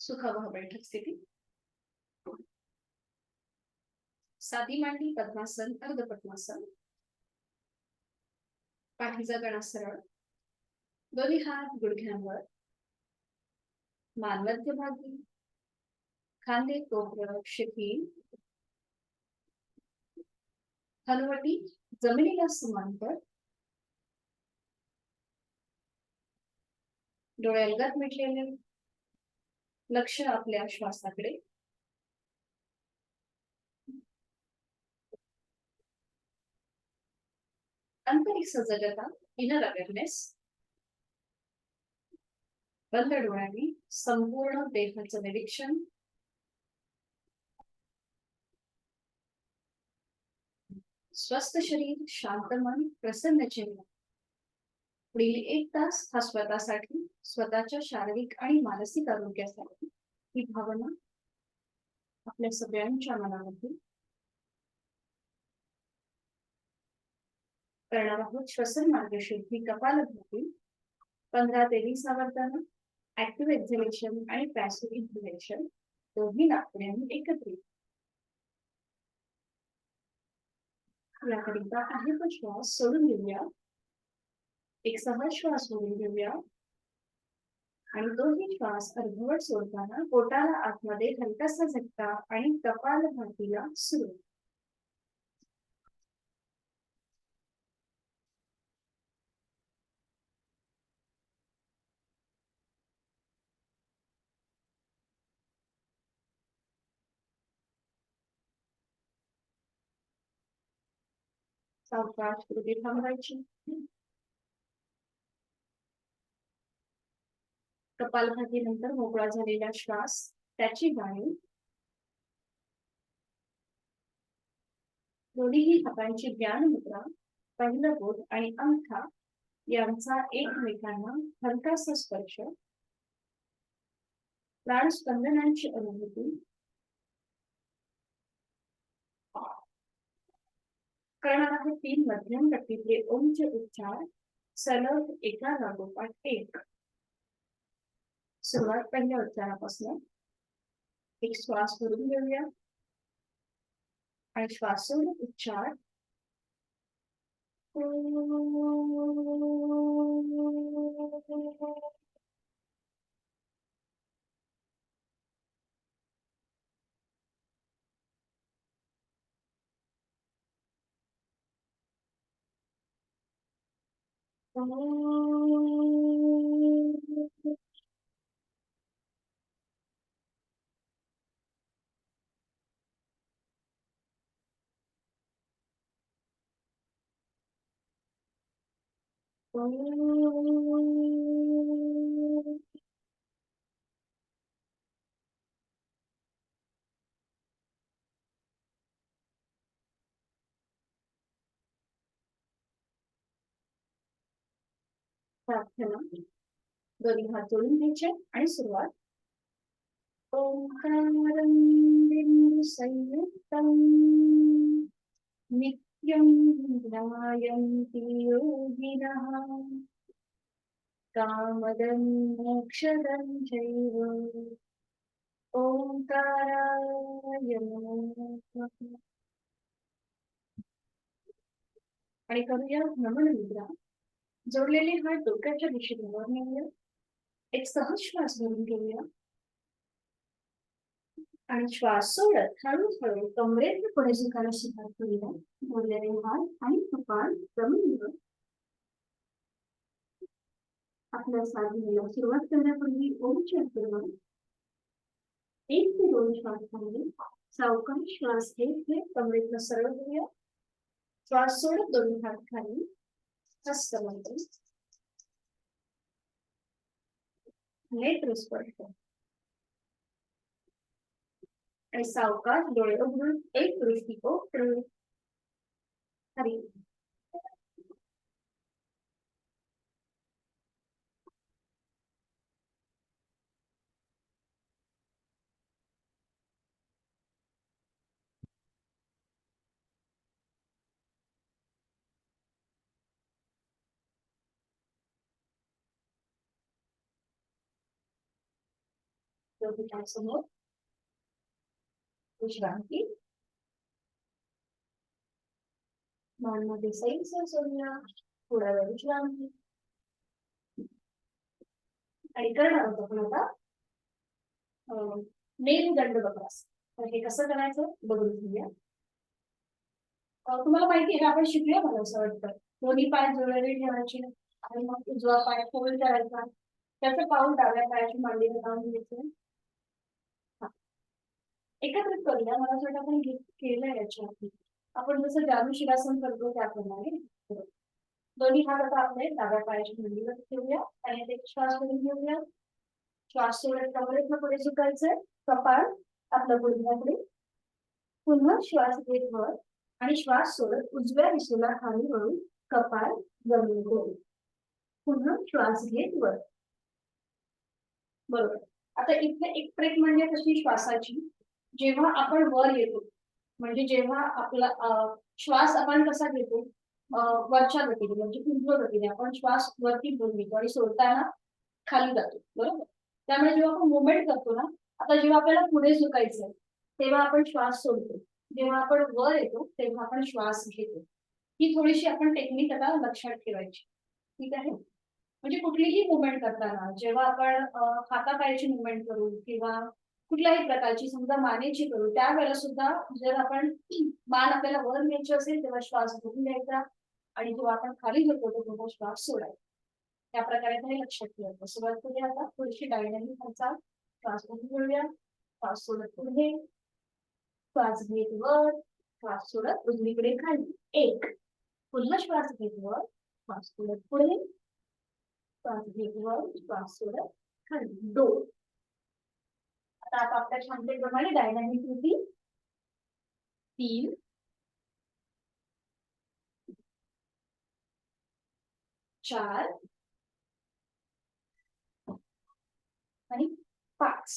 सुखावह बैठक स्थिती. साधी मांडी पद्मासन अर्ध पद्मासन. पाठीचा कणा सरळ. दोन्ही हात गुडघ्यांवर. मान मध्यभागी. खांदे कोपर शिथिल. हनुवटी जमिनीला समांतर. डोळे अलगद मिटलेले. लक्ष आपल्या श्वासाकडे. आंतरिक सजगता, इनर अवेअरनेस. बंद डोळ्यांनी संपूर्ण देहाचं निरीक्षण. स्वस्थ शरीर, शांत मन, प्रसन्न चेहरा. पुढील 1 तास हा स्वतःसाठी, स्वतःच्या शारीरिक आणि मानसिक आरोग्यासाठी ही भावना आपल्या सगळ्यांच्या मनामध्ये करणार आहोत. श्वसन मार्गशुद्धी, कपालभाती 15 ते 20 आवर्तानं. ऍक्टिव्ह एक्झलेशन आणि पॅसिव्ह इन्हेलेशन दोन्ही नाकपुड्यांनी एकत्रित. याकरिता आहे तो श्वास सोडून घेऊया. एक सहज श्वास सोडून घेऊया आणि दोन्ही श्वास अर्धवट सोडताना पोटाला आतमध्ये हलकासा झटका आणि कपालभातीला सुरू. सावकाश कृती थांबवायची. कपालभातीनंतर मोकळा झालेला श्वास, त्याची गाणी. दोन्ही हातांची ज्ञान मुद्रा, पहिलं बोट आणि अंगठा यांचा एकमेकांना हलकासा स्पर्श. प्राण स्पंदनांची अनुभूती. करणार आहे 3 मध्यम गतीतले ओमचे उच्चार सलग एका लागोपाठ एक. सुरुवात पहिल्या उच्चारापासून. एक श्वास भरून घेऊया आणि श्वास सोडून उच्चार. प्रार्थना. दोन्ही हात जोडून घ्यायचे आणि सुरुवात. ओंकारं बिंदु संयुक्तं नित्यं ध्यायन्ति योगिनः कामदं मोक्षदं चैव ओंकाराय नमः. आणि करूया नमन मुद्रा. जोडलेले हात डोक्याच्या दिशेने वर नेऊया. एक सहज श्वास भरून घेऊया आणि श्वास सोडत हळूहळू कमरेत पुढे झुकायला सुरुवात करूया. जोडलेले हात आणि कपाळ जमिनीवर. आपल्या साधनेला सुरुवात करण्यापूर्वी ओमच्या फिरवा. 1 ते 2 श्वास थांबून सावकाश श्वास घेत कमरेतनं सरळ घेऊया. श्वास सोडत दोन्ही हात खाली. हस्तमंत्र. नेत्र स्पर्श आणि सावकाश डोळे उघडून एक दृष्टिकोन ठेवू. हरी. समोर विश्रांती. मानमध्ये सैल सोडूया, थोडा वेळ विश्रांती. आणि करणार आहोत आपण आता मेरुदंड वक्रासन. तर हे कसं करायचं बघून घेऊया. तुम्हाला माहिती आहे आपण शिकूया मला असं वाटतं. दोन्ही पाय जुळलेले ठेवायचे आणि मग उजवा पाय फोल्ड करायचा, त्याचं पाऊल डाव्या पायाची मांडीला लावून घ्यायचं. एकत्रित करूया. मला असं वाटतं आपण केलंय याच्या आधी. आपण जसं जादू शिरासन करतो त्याप्रमाणे दोन्ही हात आता आपले डाव्या पायाची मांडीवर ठेवूया आणि एक श्वास करून घेऊया. श्वास सोडत कमरेतनं पुढे झुकायचंय, कपाळ आपलं गुडघ्याकडे. पुन्हा श्वास घेत वर आणि श्वास सोडत उजव्या दिशेला खाली वळून कपाळ जमिनीवर. पुन्हा श्वास घेत वर. बरोबर. आता इथे एक ट्रिक म्हणजे कशी श्वासाची, जेव्हा आपण वर येतो म्हणजे जेव्हा आपला श्वास आपण कसा घेतो वरच्या गतीने म्हणजे उजव्या गतीने आपण श्वास वरती घेतो आणि सोडताना खाली जातो. बरोबर. त्यामुळे जेव्हा आपण मुवमेंट करतो ना, आता जेव्हा आपल्याला पुढे झुकायचंय तेव्हा आपण श्वास सोडतो, जेव्हा आपण वर येतो तेव्हा आपण श्वास घेतो. ही थोडीशी आपण टेक्निक आता लक्षात ठेवायची. ठीक आहे. म्हणजे कुठलीही मुवमेंट करताना जेव्हा आपण हातापायाची मुवमेंट करू किंवा कुठल्याही प्रकारची समजा मानेची करू, त्यावेळेला सुद्धा जर आपण मान आपल्याला वर न्यायची असेल तेव्हा श्वास घेऊन घ्यायचा आणि जेव्हा आपण खाली झुकतो तेव्हा श्वास सोडायचा. त्या प्रकारे हे लक्षात ठेवायचं. सुरुवात करूया आता थोडीशी डायनॅमिक हालचाल. श्वास घेऊया, श्वास सोडत पुढे, श्वास घेत वर, श्वास सोडत उजवीकडे खाली. एक. पुन्हा श्वास घेत वर, श्वास सोडत पुढे, श्वास घेत वर, श्वास सोडत खाली. दोन. आता आपण आपल्या क्षमतेप्रमाणे डायनॅमिक कृती. 3, 4 आणि 5.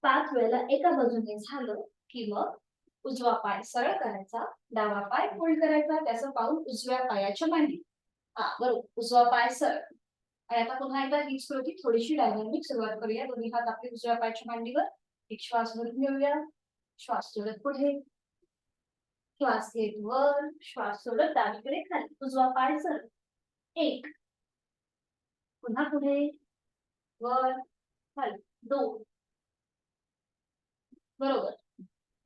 5 वेळेला एका बाजूने झालं की मग उजवा पाय सरळ करायचा, डावा पाय फोल्ड करायचा, त्याचं पाऊल उजव्या पायाच्या मांडी. बरोबर. उजवा पाय सरळ. आणि आता पुन्हा एकदा हीच कृती थोडीशी डायनॅमिक सुरुवात करूया. दोन्ही हात आपले उजव्या पायाच्या मांडीवर. एक श्वास भरून घेऊया, श्वास सोडत पुढे, श्वास घेत वर, श्वास सोडत डावीकडे खाली. उजवा पाय सरळ. एक. पुन्हा पुढे, वर, खाली. 2. बरोबर.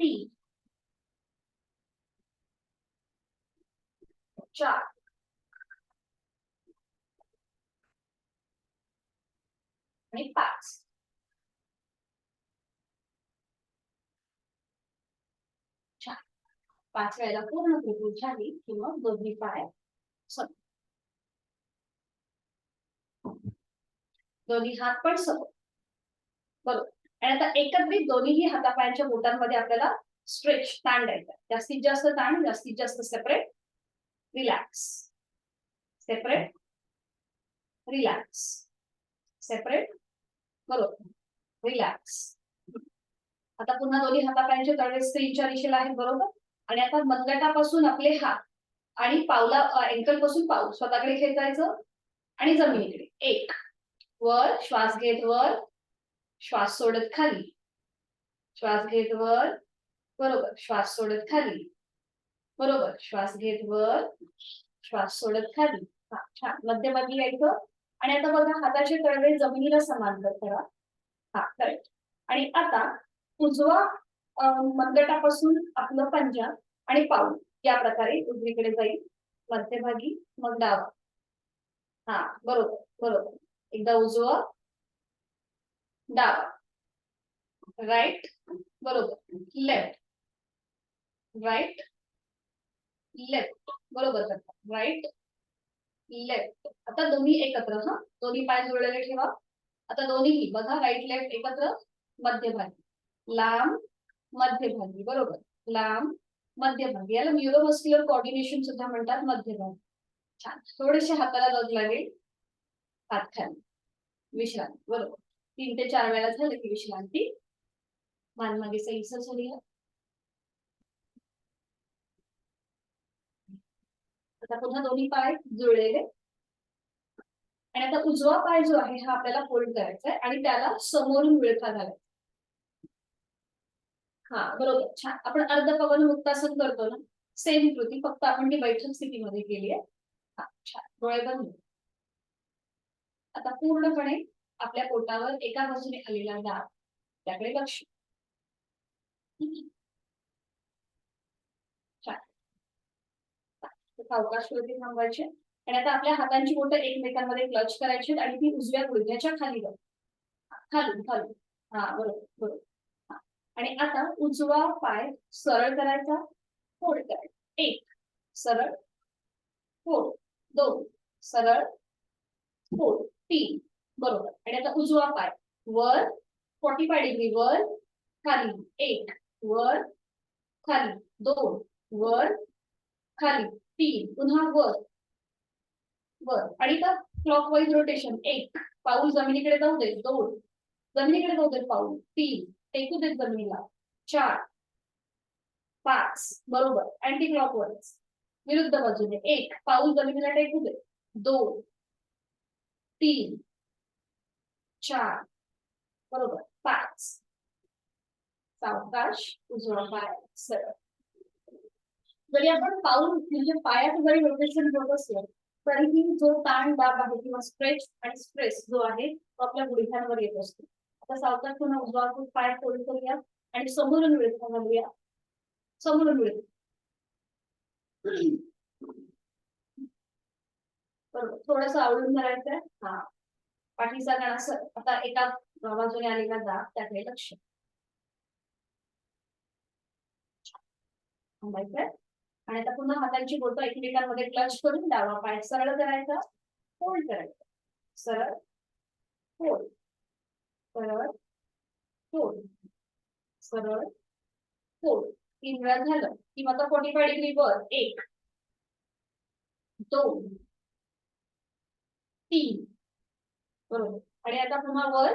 3, 4 आणि 5. छान. 5 वेळेला पूर्ण कृती झाली की मग दोन्ही पाय समोर, दोन्ही हात पण समोर. बरोबर. आणि आता एकत्रित दोन्ही हातापायांच्या बोटांमध्ये आपल्याला स्ट्रेच ताण द्यायचा. जास्तीत जास्त ताण, जास्तीत जास्त separate, relax, separate, relax, separate. बरोबर. रिलॅक्स. आता पुन्हा दोन्ही हातापायांचे तळवे स्क्रीनच्या दिशेला आहेत. बरोबर. आणि आता मनगटापासून आपले हात आणि पावला अँकल पासून पाऊल स्वतःकडे खेचायचं आणि जमिनीकडे. एक. वर, श्वास घेत वर, श्वास सोडत खाली, श्वास घेत वर, बरोबर, श्वास सोडत खाली, बरोबर, श्वास घेत वर, श्वास सोडत खाली. छान. मध्यभागी यायचं आणि आता बघा हाताचे तळवे जमिनीला समांतर करा. करेक्ट. आणि आता उजवा मनगटापासून आपलं पंजा आणि पाऊल या प्रकारे उजवीकडे जाईल, मध्यभागी, मग डावा. बरोबर. बरोबर. एकदा उजवा, डावा, राईट, बरोबर, लेफ्ट, राईट, लेफ्ट, बरोबर करता, राईट, लेफ्ट. आता दोन्ही एकत्र. दोन्ही पाय जोडलेले ठेवा. आता दोन्ही बघा, राईट लेफ्ट एकत्र, मध्यभागी, लांब, मध्यभागी, बरोबर, लांब, मध्यभागी. याला न्यूरोमस्क्युलर कोऑर्डिनेशन सुद्धा म्हणतात, मध्यभागी. छान. थोडेसे हाताला लग लागेल, हात खाली, विश्रांती. बरोबर. 3 ते 4 वेळा झालं की विश्रांती. मान मागे सैल सोडूया. आता पुन्हा दोन्ही पाय जुळलेले. आणि आता उजवा पाय जो आहे हा आपल्याला फोल्ड करायचा आहे आणि त्याला समोरून विळखा घालायचा. हा बरोबर, छान. आपण अर्ध पवन मुक्तासन करतो ना, सेम कृती, फक्त आपण ती बैठक स्थितीमध्ये केली आहे. हा छान. डोळे बंद. आता पूर्णपणे आपल्या पोटावर एका बाजूने आलेला दाब त्याकडे लक्ष. छान. सावकाशवरती थांबवायचे आणि आता आपल्या हातांची बोटं एकमेकांमध्ये क्लच करायची आणि ती उजव्या गुडघ्याच्या खाली वर, खालून खालून. हा बरोबर बरोबर. हा. आणि आता उजवा पाय सरळ करायचा, फोल्ड करायचा. एक सरळ, फोल्ड. दोन सरळ, फोल्ड. तीन बरोबर. आणि आता उजवा पाय वर 45 डिग्री, वर खाली. एक वर खाली, दोन वर खाली, तीन पुन्हा वर वर. आणि तर क्लॉकवाईज रोटेशन. एक पाऊल जमिनीकडे जाऊ दे, दोन जमिनीकडे जाऊ दे पाऊल, तीन टेकू देत जमिनीला, चार, पाच बरोबर. अँटी क्लॉकवाईज विरुद्ध बाजूने. एक पाऊल जमिनीला टेकू दे, दोन, तीन, चार बरोबर, पाच. सावकाश उजवा पाय सरळ. जरी आपण पाऊल म्हणजे पायाचं जरी रोटेशन होत असलं तरीही जो ताण दाब आहे किंवा स्ट्रेच आणि स्ट्रेस जो आहे तो आपल्या गुडघ्यांवर येत असतो. आता सावकाश पुन्हा उजवा पाय फोल्ड करूया आणि समोरून विळखा घालूया, समोरून विळखा. बरोबर, थोडस आवडून धरायचंय. हा पाठीचा कणा सर. आता एका बाजूने आलेला दाब त्याकडे लक्ष. थांबायचंय आणि आता पुन्हा हातांची बोटं एकमेकांमध्ये क्लच करून डावा पाय सरळ करायचा, फोल्ड करायचा. सरळ, फोल्ड, सरळ, फोल्ड, सरळ, फोल्ड. 3 वेळा झालं की आता 45 डिग्री वर. एक, दोन, तीन बरोबर. आणि आता पुन्हा वर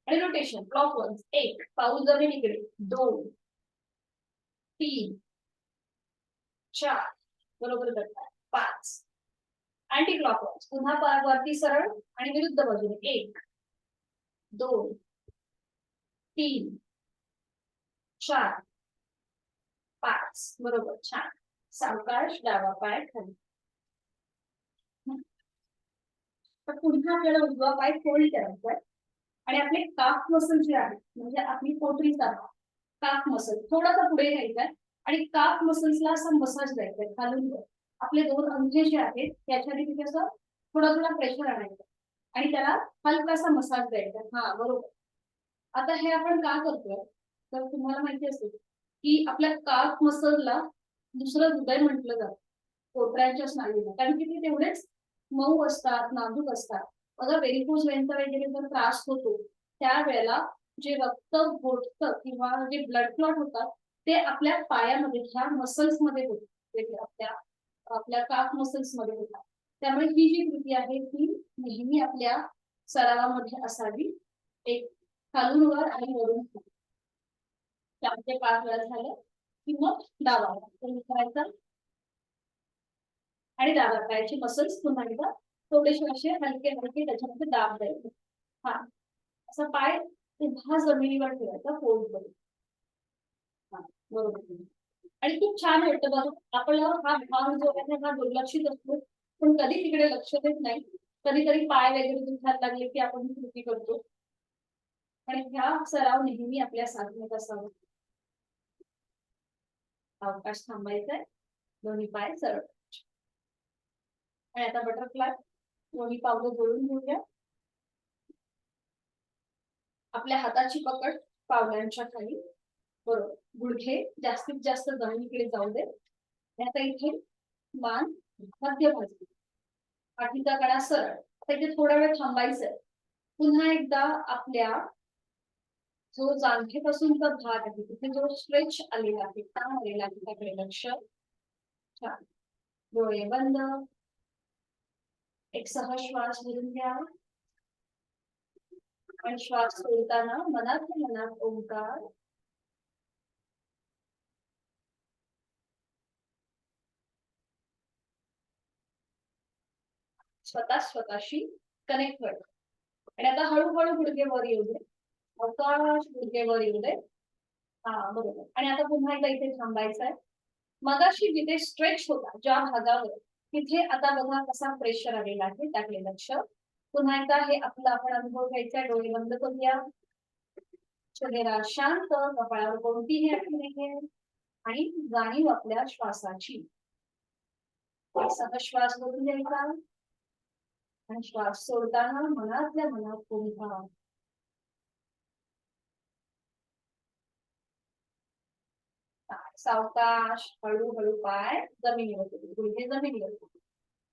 आणि रोटेशन क्लॉकवाईज. एक पाऊल जमिनीकडे, दोन, तीन, चार बरोबर करतात, पाच. अँटी क्लॉकवाईज पुन्हा वरती सरळ आणि विरुद्ध बाजूने. एक, दोन, तीन, चार, पाच बरोबर, छान. सावकाश डावा पाय खाली. तर पुन्हा आपल्याला उजवा पाय फोल्ड करायचा आणि आपले काफ मसल जे आहे म्हणजे आपली पोटरीचा काफ मसल थोडासा पुढे घ्यायचा आणि काफ मसल्सला असा मसाज द्यायचा खालून. आपले दोन अंगठे जे आहेत त्याच्याने तिथे असं थोडा थोडा प्रेशर आणायचं आणि त्याला हलकासा मसाज द्यायचा. हा बरोबर. आता हे आपण का करतोय तर तुम्हाला माहिती असेल की आपल्या काफ मसलला दुसरं हृदय म्हटलं जातं पोटऱ्यांच्या स्नायूला, कारण की ते तेवढेच मऊ असतात, नाजूक असतात. बघा व्हेरिकोज वेनचा वगैरे जर त्रास होतो त्यावेळेला जे रक्त घोटतं किंवा जे ब्लड क्लॉट होतात ते आपल्या पायामध्ये ह्या मसल्स मध्ये होते, आपल्या आपल्या काफ मसल्स मध्ये होतात. त्यामुळे ही जी कृती आहे ती नेहमी आपल्या सरावामध्ये असावी. एक खालून वर आणि वरून खाली. 4 ते 5 वेळा झालं की मग डावा करायचा आणि डाव्या पायाची मसल्स पुन्हा एकदा थोडेसे असे हलके हलके त्याच्यामध्ये दाब द्यायचे. हा असा पाय उभा जमिनीवर ठेवायचा, फोल्ड करून. हा बरोबर. आणि खूप छान वाटतं बघा आपला हा भाग जो आहे हा दुर्लक्षित असतो पण कधी तिकडे लक्ष देत नाही. कधीतरी पाय वगैरे दुखायला लागले की आपण ही कृती करतो आणि ह्या सराव नेहमी आपल्या साधनेत असावा. अवकाश थांबायचा, दोन्ही पाय सरळ आणि आता बटरफ्लाय. दोन्ही पावलं जोडून घेऊया. आपल्या हाताची पकड पावलांच्या खाली, बरोबर. गुडघे जास्तीत जास्त जमिनीकडे जाऊ दे. आता इथे मान मध्यभागी, पाठीचा कणा सरळ. आता इथे थोडा वेळ थांबायचंय. पुन्हा एकदा आपल्या जो जांघेपासूनचा भाग आहे तिथे जो स्ट्रेच आलेला आहे, ताण आलेला आहे त्याकडे लक्ष. छान. डोळे बंद. एक सहज श्वास घेऊन घ्या आणि श्वास सोडताना मनात मनात ओंकार. स्वतः स्वतःशी कनेक्ट होईल. आणि आता हळूहळू गुडघे वर येऊ दे, अवकाश गुडघे वर येऊ दे. हा बरोबर. आणि आता पुन्हा एकदा इथे थांबायचं आहे. मगाशी जिथे स्ट्रेच होता ज्या भागावर, तिथे आता बघा कसा प्रेशर आलेला आहे, त्याकडे लक्ष. पुन्हा एकदा हे आपलं आपण अनुभव घ्यायचा. डोळे बंद करूया, चेहरा शांत, कपाळावर कोणतीही आठवण नाहीये, आणि जाणीव आपल्या श्वासाची. श्वास भरून घ्यायचा आणि श्वास सोडताना मनातल्या मनात पुन्हा सावकाश हळूहळू पाय जमिनीवर, गुडघे जमिनीवर.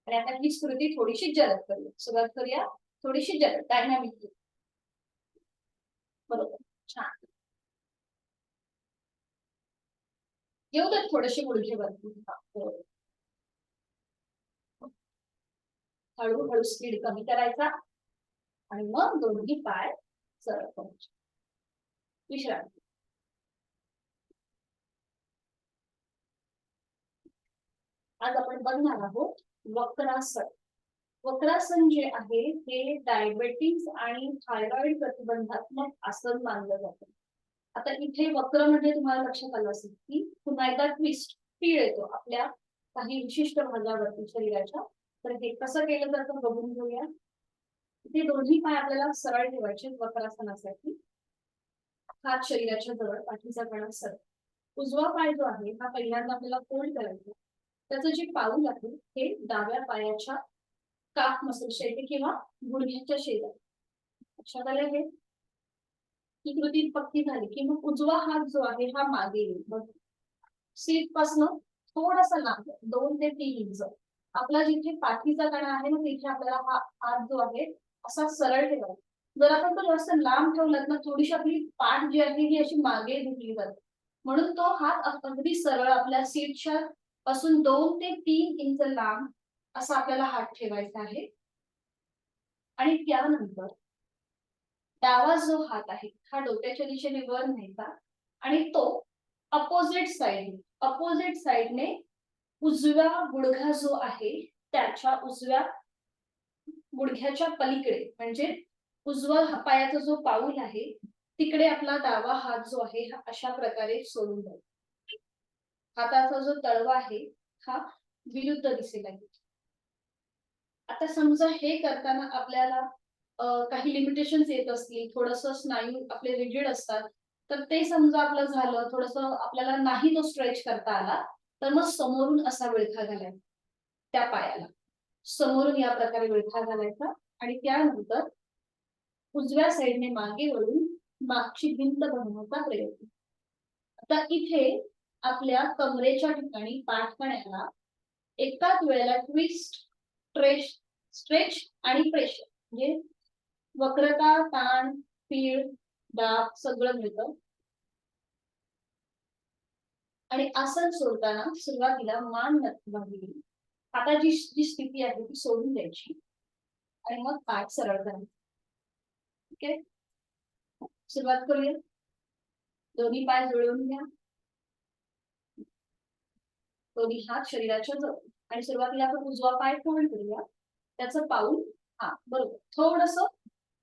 आणि आता ही स्मृती थोडीशी जलद करूया. सुरुवात करूया थोडीशी जलद, डायनामिक. बरोबर, छान. येऊ दे थोडेसे गुडघे वरती. हळूहळू स्पीड कमी करायचा आणि मग दोन्ही पाय सरळ करायचे. विश्रांती. आज आपण बघणार आहोत वक्रासन. वक्रासन जे आहे हे डायबेटिस आणि थायरॉइड प्रतिबंधात्मक आसन मानलं जातं. आता इथे वक्र म्हणजे तुम्हाला लक्षात आलं असेल की पुन्हा एकदा ट्विस्ट, पीळ येतो आपल्या काही विशिष्ट भागावरती शरीराच्या. तर हे कसं केलं जातं बघून घेऊया. इथे दोन्ही पाय आपल्याला सरळ ठेवायचे वक्रासनासाठी. हात शरीराच्या जवळ, पाठीचा कणा सरळ. उजवा पाय जो आहे हा पहिल्यांदा आपल्याला फोल्ड करायचा. त्याचं जे पाऊल आहे हे डाव्या पायाच्या काप मसल शेती किंवा गुडघ्याच्या शेजारी. लक्षात आलं हे? ही कृती पक्की झाली की मग उजवा हात जो आहे हा मागे येईल. सीट पासून थोडासा लांब 2 ते 3 इंच. आपला जिथे पाठीचा कणा आहे ना तिथे आपल्याला हा हात जो आहे असा सरळ ठेवायचा. जर आपण तो जास्त लांब ठेवलात ना थोडीशी आपली पाठ जी आहे ही अशी मागे झुकली जाते. म्हणून तो हात अगदी सरळ आपल्या सीटच्या पासून 2 ते 3 इंच लांब असा आपल्याला हात ठेवायचा आहे. आणि त्यानंतर डावा जो हात आहे हा डोक्याच्या दिशेने वर न्यायचा आणि तो अपोजिट साइडने उजव्या गुडघा जो आहे त्याच्या उजव्या गुडघ्याच्या पलीकडे म्हणजे उजवा पायाचा जो पाऊल आहे तिकडे आपला डावा हात जो आहे हा अशा प्रकारे सोडून द्यायचा. हाताचा जो तळवा आहे हा विरुद्ध दिशेला आहे. आता समजा हे करताना आपल्याला काही लिमिटेशन्स येत असतील, थोडस स्नायू आपले रिजिड असतात, तर ते समजा आपलं झालं थोडस आपल्याला नाही तो स्ट्रेच करता आला तर मग समोरून असा विळखा घालायचा. त्या पायाला समोरून या प्रकारे विळखा घालायचा आणि त्यानंतर उजव्या साईडने मागे वळून मागची भिंत बनवण्याचा प्रयत्न. आता इथे आपल्या कमरेच्या ठिकाणी पाठकण्याला एकाच वेळेला ट्विस्ट, स्ट्रेच आणि प्रेशर म्हणजे वक्रता, ताण, पीळ, दाब सगळं मिळतं. आणि आसन सोडताना सुरुवातीला मान मध्यभागी, आता जी स्थिती आहे ती सोडून द्यायची आणि मग पाठ सरळ करायचा. ठीक आहे, सुरुवात करूया. दोन्ही पाय जुळवून घ्या, दोन्ही हात शरीराच्या जवळ. आणि सुरुवातीला आपण उजवा पाय फोल्ड करूया. त्याचं पाऊल हा बरोबर थोडस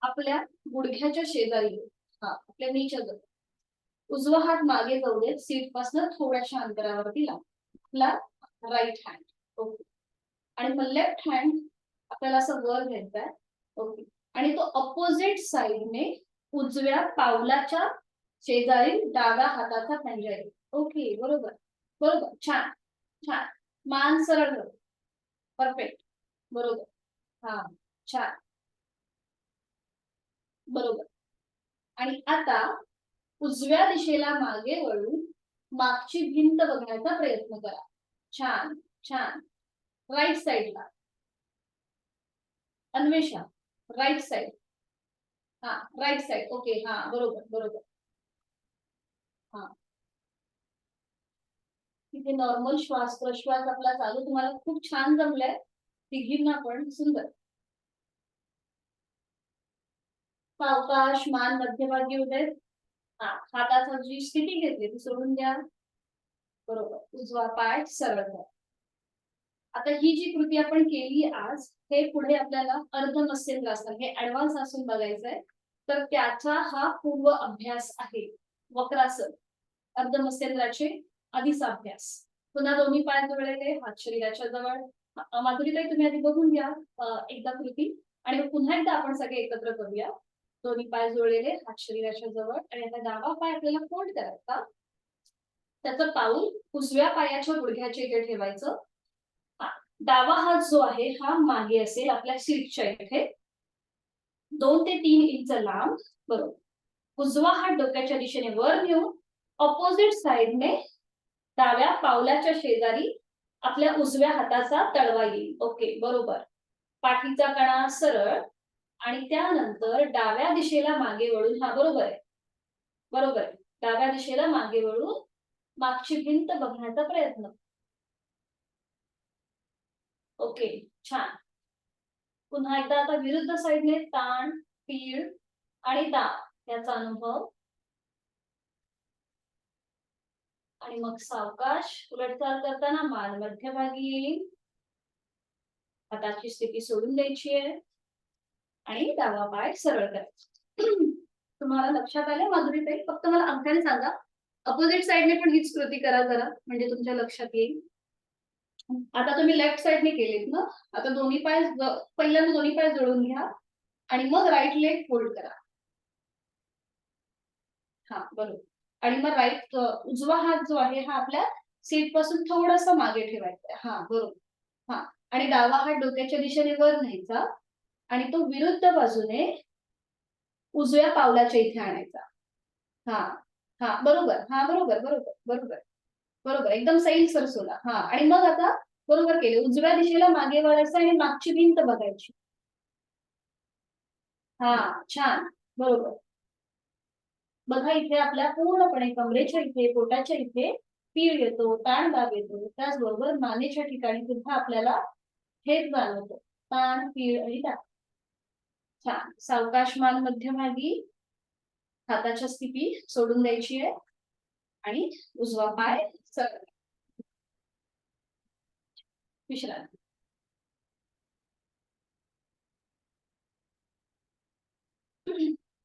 आपल्या गुडघ्याच्या शेजारी, हा आपल्या नीच्या जवळ. उजवा हात मागे जाऊ देत, सीट पासून थोड्याशा अंतरावरती आपला राईट हँड. ओके. आणि मग लेफ्ट हँड आपल्याला असं वर घ्यायचा आहे. ओके. आणि तो अपोजिट साइडने उजव्या पावलाच्या शेजारी डाव्या हाताचा पंजा येईल. ओके, बरोबर बरोबर, छान छान. मान सरळ कर, परफेक्ट, बरोबर, हा छान, बरोबर. आणि आता उजव्या दिशेला मागे वळून मागची भिंत बघण्याचा प्रयत्न करा. छान छान. राईट साइडला अन्वेषा, राईट साइड. हा राईट साइड. ओके, हा बरोबर बरोबर. हा तिथे नॉर्मल श्वास प्रश्वास आपला चालू तुम्हाला खूप छान जमलाय तिघींना पण सुंदर. सावकाश मान मध्यभागी होते. हा हाताचा जी स्थिती घेतली ती सोडून द्या. बरोबर, उजवा पाय सरळ करा. आता ही जी कृती आपण केली आज, हे पुढे आपल्याला अर्धमत्स्येंद्रासन हे ऍडव्हान्स असून बघायचंय, तर त्याचा हा पूर्व अभ्यास आहे. वक्रासन अर्धमत्स्येंद्राचे आधीचा अभ्यास. पुन्हा दोन्ही पाय जोडलेले, हात शरीराच्या जवळ. माधुरीताई तुम्ही आधी बघून घ्या एकदा कृती, आणि पुन्हा एकदा आपण सगळे एकत्र करूया. दोन्ही पाय जोडलेले, हात शरीराच्या जवळ, आणि आता डावा पाय आपल्याला फोल्ड करायचा. त्याचं पाऊल उजव्या पायाच्या गुडघ्याच्या इथे ठेवायचं. डावा हात जो आहे हा मागे असेल आपल्या सीटच्या इथे 2 ते 3 इंच लांब. बरोबर. उजवा हात डोक्याच्या दिशेने वर घेऊन ऑपोजिट साइडने डाव्या पावलाच्या शेजारी आपल्या उजव्या हाताचा तळवा येईल. ओके, बरोबर. पाठीचा कणा सरळ, आणि त्यानंतर डाव्या दिशेला मागे वळून, हा बरोबर आहे, बरोबर आहे, डाव्या दिशेला मागे वळून मागची भिंत बघण्याचा प्रयत्न. ओके, छान. पुन्हा एकदा आता विरुद्ध साइडने ताण, पीळ आणि दाब याचा अनुभव, आणि मग सावकाश उलटचाल करताना मान मध्यभागी येईल. हाताची स्थिती सोडून द्यायची आहे आणि डावा पाय सरळ करायचा. तुम्हाला लक्षात आलं माधुरीताई? फक्त मला अंकाने सांगा, अपोजिट साइडने पण हीच कृती करा जरा, म्हणजे तुमच्या लक्षात येईल. आता तुम्ही लेफ्ट साइडने केलीत ना, आता दोन्ही पाय पहिल्यांदा दोन्ही पाय जोडून घ्या आणि मग राईट लेग फोल्ड करा. हा, बरोबर. आणि मग राईट उजवा हात जो आहे हा आपल्या सीट पासून थोडासा मागे ठेवायचा. हा, बरोबर. हा, आणि डावा हात डोक्याच्या दिशेने वर न्यायचा आणि तो विरुद्ध बाजूने उजव्या पावलाच्या इथे आणायचा. हा हा, बरोबर. हा, बरोबर बरोबर बरोबर बरोबर, एकदम सैल सरसोला. हा, आणि मग आता बरोबर केले, उजव्या दिशेला मागे वळायचं आणि मागची भिंत बघायची. हा, छान, बरोबर. बघा इथे आपल्या पूर्णपणे कमरेच्या इथे, पोटाच्या इथे पीळ येतो, ताण दाब येतो. त्याचबरोबर मानेच्या ठिकाणी सुद्धा आपल्याला हेच जाणवतं, ताण, पीळ आणि दाब. छान. सावकाश मान मध्यभागी, हाताच्या स्थिती सोडून द्यायची आहे आणि उजवा पाय सरळ. विश्रांती.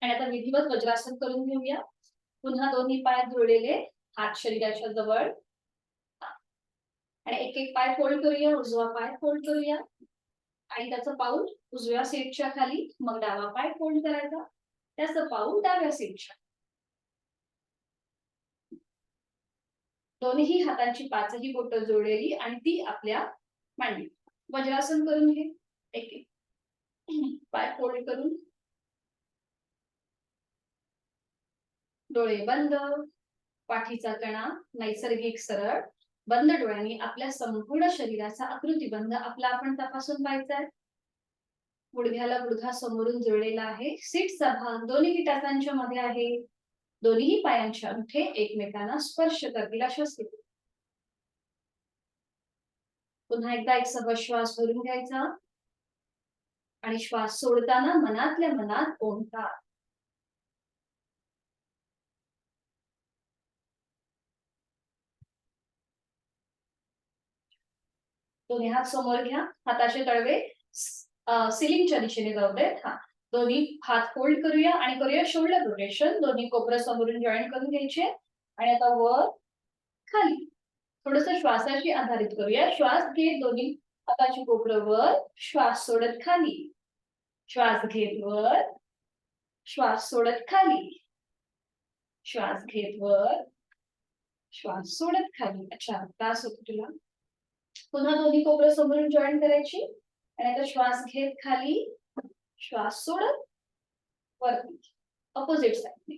आणि आता विधिवत वज्रासन करून घेऊया. पुन्हा दोन्ही पाय जोडलेले, हात शरीराच्या जवळ, आणि एक एक पाय फोल्ड करूया. उजवा पाय फोल्ड करूया आणि त्याचं पाऊल उजव्या सीटच्या खाली, मग डावा पाय फोल्ड करायचा, त्याचं पाऊल डाव्या सीटच्या. दोन्ही हातांची पाचही बोटं जोडलेली आणि ती आपल्या मांडी. वज्रासन करून घे. एक एक पाय फोल्ड करून, डोळे बंद, पाठीचा कणा नैसर्गिक सरळ. बंद डोळ्यांनी आपल्या संपूर्ण शरीराचा आकृतीबंध आपला आपण तपासून पाहायचा आहे. गुडघ्याला गुडघा समोरून जोडलेला आहे. सीटचा भाग दोन्ही टाचांच्या मध्ये आहे. दोन्ही पायांचे अंगठे एकमेकांना स्पर्श करतील अशा स्थितीत. पुन्हा एकदा एक सहज श्वास भरून घ्यायचा आणि श्वास सोडताना मनातल्या मनात ओंकार. दोन्ही हात समोर घ्या. हाताचे तळवे सिलिंगच्या दिशेने जाऊ देत. हा, दोन्ही हात फोल्ड करूया आणि करूया शोल्डर रोटेशन. दोन्ही कोपरं समोरून जॉईन करून घ्यायचे आणि आता वर खाली थोडस श्वासाशी आधारित करूया. श्वास घेत दोन्ही हाताची कोपरं वर, श्वास सोडत खाली, श्वास घेत वर, श्वास सोडत खाली, श्वास घेत वर, श्वास सोडत खाली. अच्छा, त्रास होतो तुला? पुन्हा दोन्ही कोपरं समोरून जॉईन करायची आणि आता श्वास घेत खाली, श्वास सोडत वरती, अपोजिट साइडने.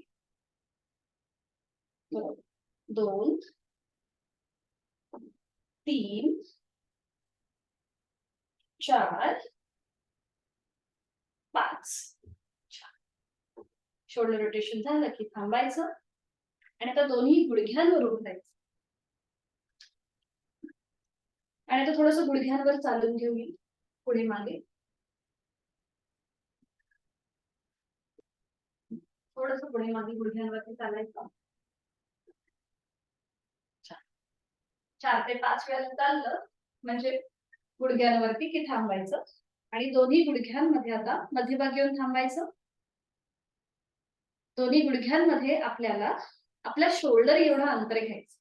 2 3 4 5. शोल्डर रोटेशन झालं की थांबायचं आणि आता दोन्ही गुडघ्यांवर उभं राहायचं आणि आता थोडस गुडघ्यांवर चालून घेऊया पुढे मागे. थोडस पुढे मागे गुडघ्यांवरती चालायचं. 4 ते 5 वेळा चाललं म्हणजे गुडघ्यांवरती की थांबायचं आणि दोन्ही गुडघ्यांमध्ये आता मध्यभागी येऊन थांबायचं. दोन्ही गुडघ्यांमध्ये आपल्याला आपल्या शोल्डर एवढं अंतर घ्यायचं.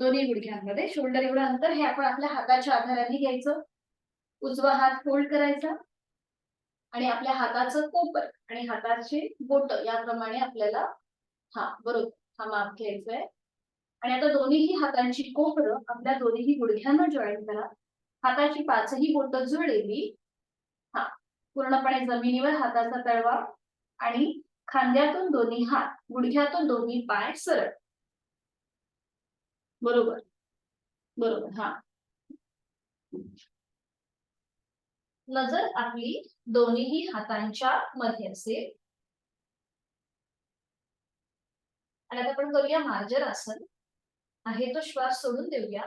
दोन्ही गुडघ्यांमध्ये शोल्डर एवढं अंतर हे आपण आपल्या हाताच्या आधाराने घ्यायचं. उजवा हात फोल्ड करायचा आणि आपल्या हाताचं कोपर आणि हाताची बोट याप्रमाणे आपल्याला बरोबर हा माप घ्यायचा आहे. आणि आता दोन्हीही हातांची कोपरं आपल्या दोन्हीही गुडघ्यांना जॉईन करा. हाताची पाचही बोट जुळलेली पूर्णपणे जमिनीवर हाताचा तळवा आणि खांद्यातून दोन्ही हात, गुडघ्यातून दोन्ही पाय सरळ. बरोबर बरोबर. नजर आपली दोन्ही हातांच्या मध्ये असेल. आणि आता आपण करूया मार्जरासन. आहे तो श्वास सोडून देऊया.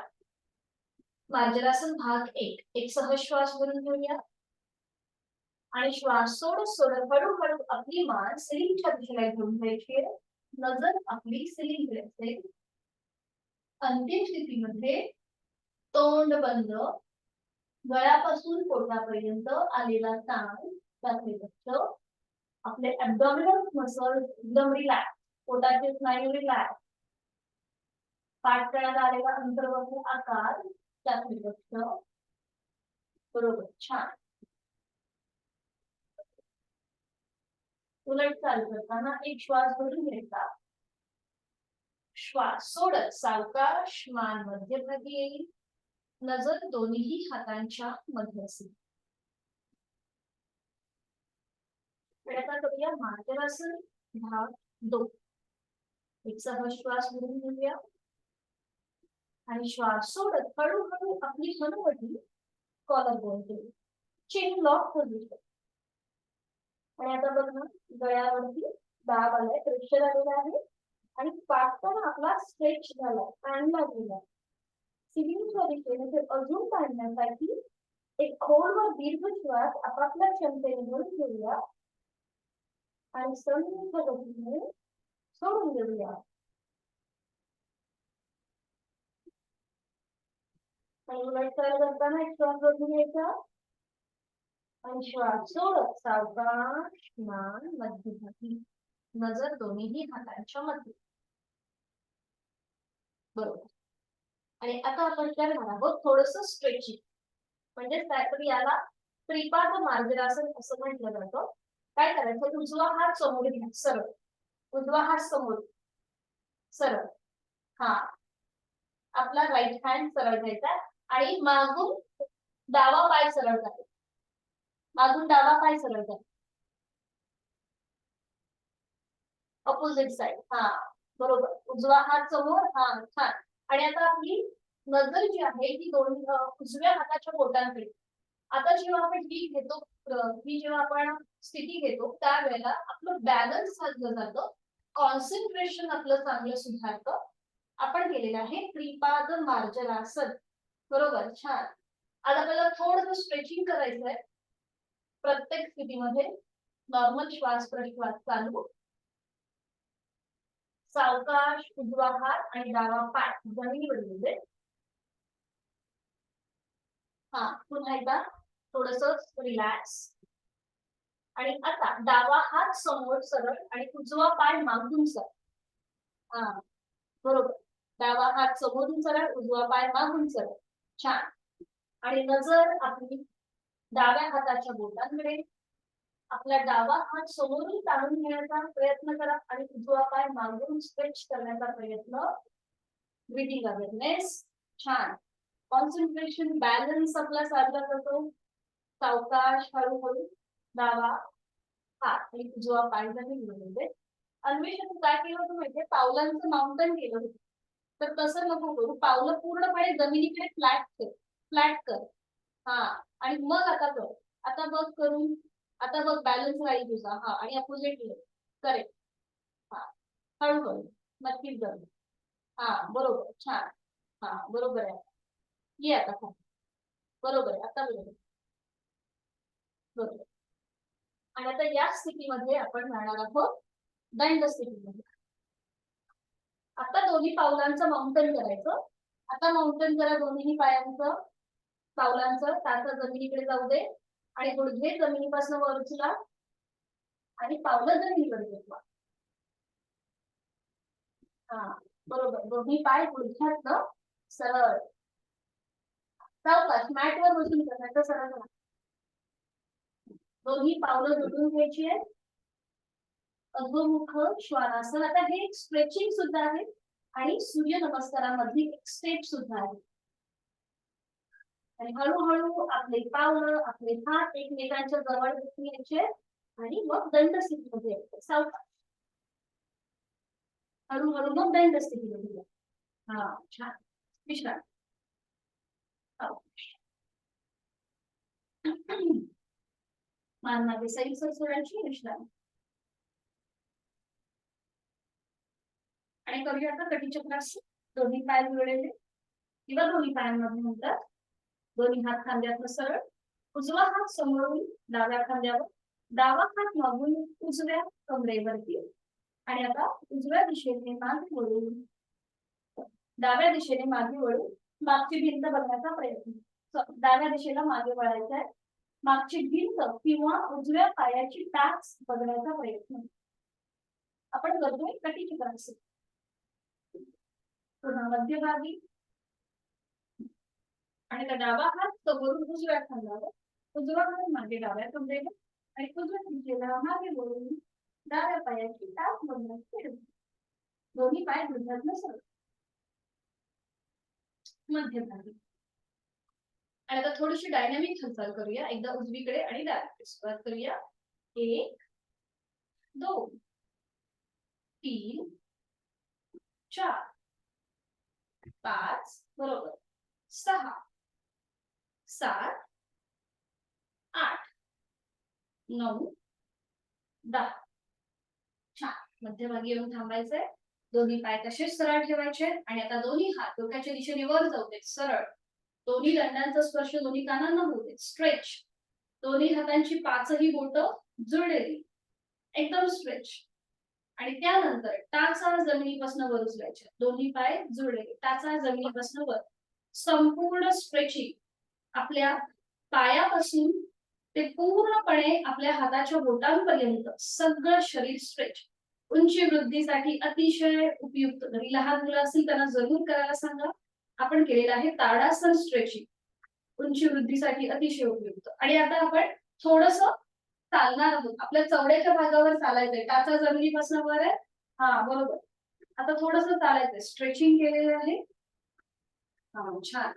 मार्जरासन भाग 1. एक सहज श्वास भरून घेऊया आणि श्वास सोडत सोडत हळूहळू आपली मान सिलिंगच्या दिशेला घेऊन जायची. नजर आपली सिलिंगकडे असेल. अंतिम स्थितीमध्ये तोंड बंद, गळ्यापासून पोटापर्यंत आलेला ताण त्याचे लक्ष. आपले ॲब्डॉमिनल मसल एकदम रिलॅक्स, पोटाचे स्नायू रिलॅक्स, पाठकळ्याला आलेला अंतर्वाहू आकार त्याचे लक्ष. बरोबर, छान. उलट चालू करताना एक श्वास भरून घ्यायचा. श्वास सोडत सावकाश मान मध्यभागी येईल. नजर दोन्ही हातांच्या मध्ये असेल. आता करूया मार्जरासन भाग 2. एक सहज श्वास भरून घेऊया आणि श्वास सोडत हळूहळू आपली हनुवटी कॉलर बोन केली. Chain lock position. आणि आता बघा गळ्यावरती दाब आलाय, प्रेशर आलेला आहे आणि पाठण आपला स्ट्रेच झाला, ताणला गेला. सिलिंगच्या दिशेने अजून ताणण्यासाठी एक खोलवर दीर्घ श्वास आपापल्या क्षमतेने भरून घेऊया आणि संथ गतीने सोडून देऊया. आणि उलट करताना एक श्वास भरून घ्यायचा आणि श्वास सोडत सावकाश मान मध्यभागी. नजर दोन्ही हातांच्या मध्ये. बरोबर. आणि आता आपण करणार आहोत थोडस स्ट्रेचिंग. म्हणजे काहीतरी याला त्रिपाद मार्जरासन असं म्हटलं जातं. काय करायचं, उजवा हात समोर घ्या सरळ. उजवा हात समोर सरळ. आपला राईट हँड सरळ घ्यायचा आणि मागून डावा पाय सरळ करायचा. मागून डावा पाय सरळ करायचा. Opposite side. बरोबर. उजवा हात समोर. छान. आणि आता आपली नजर जी आहे ती उजव्या हाताच्या बोटांकडे. आता जेव्हा आपण जेव्हा आपण स्थिती घेतो त्यावेळेला आपलं बॅलन्स साधलं जातं, कॉन्सन्ट्रेशन आपलं चांगलं सुधारतं. आपण केलेलं आहे त्रिपाद मार्जरासन. बरोबर, छान. आता आपल्याला थोडंसं स्ट्रेचिंग करायचं आहे. प्रत्येक स्थितीमध्ये नॉर्मल श्वास प्रश्वास चालू. सावकाश उजवा हात आणि डावा पाय जमिनीवर येऊ दे. पुन्हा एकदा थोडस रिलॅक्स. आणि आता डावा हात समोर सरळ आणि उजवा पाय मागून सरळ. बरोबर. डावा हात समोरून सरळ, उजवा पाय मागून सरळ. छान. आणि नजर आपली डाव्या हाताच्या बोटांकडे. आपला डावा हात समोरून ताणून घेण्याचा प्रयत्न करा आणि उजवा पाय मागून स्ट्रेच करण्याचा प्रयत्न. Breathing awareness. छान. कॉन्सन्ट्रेशन, बॅलन्स आपला साधला जातो. सावकाश हळूहळू डावा हात आणि उजवा पाय जमिनीवर. अन्वेषण काय केलं होतं माहितीये, पावलांचं माउंटन केलं होतं. तर तसं नको करू. पावलं पूर्णपणे जमिनीकडे फ्लॅट कर. आणि मग आता कर. आता बघ करून. आता बघ बॅलन्स राहील तुझा. आणि अपोजिट करेक्ट. हळूहळू नक्कीच जमेल. बरोबर, छान. बरोबर आहे. ये आता. बरोबर आहे. आता बरोबर. आणि आता या स्थितीमध्ये आपण राहणार आहोत दंड स्थितीमध्ये. आता दोन्ही पावलांचं माउंटन करायचं. आता माउंटन करा दोन्ही पायांचं. पावलांचं. टाचा जमिनीकडे जाऊ दे आणि गुडघे जमिनीपासून वर उचला आणि पावलं जमिनीकडे घेतला. हा बरोबर. दोन्ही पाय गुडघ्यात सरळ. सावकाश मॅटवर बसून करायचं. सरळ करा. दोन्ही पावलं जोडून घ्यायची आहेत. अधोमुख श्वानासन. आता हे स्ट्रेचिंग सुद्धा आहे आणि सूर्य नमस्कारामधली एक स्टेप सुद्धा आहे. आणि हळूहळू आपले पावलं आपले हात एकमेकांच्या जवळ घ्यायचे आणि मग दंड स्थितीमध्ये यायचं. सावकाश हळूहळू मग दंड स्थितीमध्ये. हा छान. विश्रांती. मान मागे सैल सोडायची. विश्रांती. आणि करूया आता कटीचक्रासन. दोन्ही पाय जोडलेले किंवा दोन्ही पायांमध्ये म्हणतात. दोन्ही हात खांद्यात सरळ. उजवा हात समोरून डाव्या खांद्यावर. डावा हात मागून उजव्या कमरेवरती. आणि आता उजव्या दिशेने मागे वळून डाव्या दिशेने मागे वळून मागची भिंत बघण्याचा प्रयत्न. डाव्या दिशेला मागे वळायचं आहे. मागची भिंत किंवा उजव्या पायाची टाच बघण्याचा प्रयत्न आपण करतोय कटीचक्रासन. पुन्हा मध्यभागी आणि डावा हात समोरून उजव्या खांद्यावर. उजवा हात मागे डाव्या कमरेला आणि उजव्या दिशेला मागे वळून डाव्या पायाची टाच बघण्याचा प्रयत्न. दोन्ही पाय गुडघ्यात सरळ. मध्यभागी. आणि आता थोडीशी डायनामिक हालचाल करूया. एकदा उजवीकडे आणि डावीकडे. सुरुवात करूया. 1 2 3 4 5 बरोबर. 6 7 8 9 10. छान. मध्यभागी येऊन थांबायचंय. दोन्ही पाय तसेच सरळ ठेवायचे आणि आता दोन्ही हात डोक्याच्या दिशेने वर जाऊ देत. सरळ. दोन्ही दंडांचा स्पर्श दोन्ही कानांना होऊ देत. स्ट्रेच. दोन्ही हातांची पाचही बोटं जुळलेली. एकदम स्ट्रेच. आणि त्यानंतर टाचा जमिनीपासून वर उचलायचे. दोन्ही पाय जुळलेले. टाचा जमिनीपासून वर. संपूर्ण स्ट्रेचिंग. आपल्या पायापासून ते पूर्णपणे आपल्या हाताच्या बोटांपर्यंत सगळं शरीर स्ट्रेच. उंची वृद्धीसाठी अतिशय उपयुक्त. घरी लहान मुलं असतील त्यांना जरूर करायला सांगा. आपण केलेलं आहे ताडासन स्ट्रेचिंग. उंची वृद्धीसाठी अतिशय उपयुक्त. आणि आता आपण थोडस चालणार आहोत. आपल्या चवड्याच्या भागावर चालायचंय. टाचा जमिनीपासून वर आहे. हा बरोबर. आता थोडस चालायचंय. स्ट्रेचिंग केलेलं आहे. हा छान.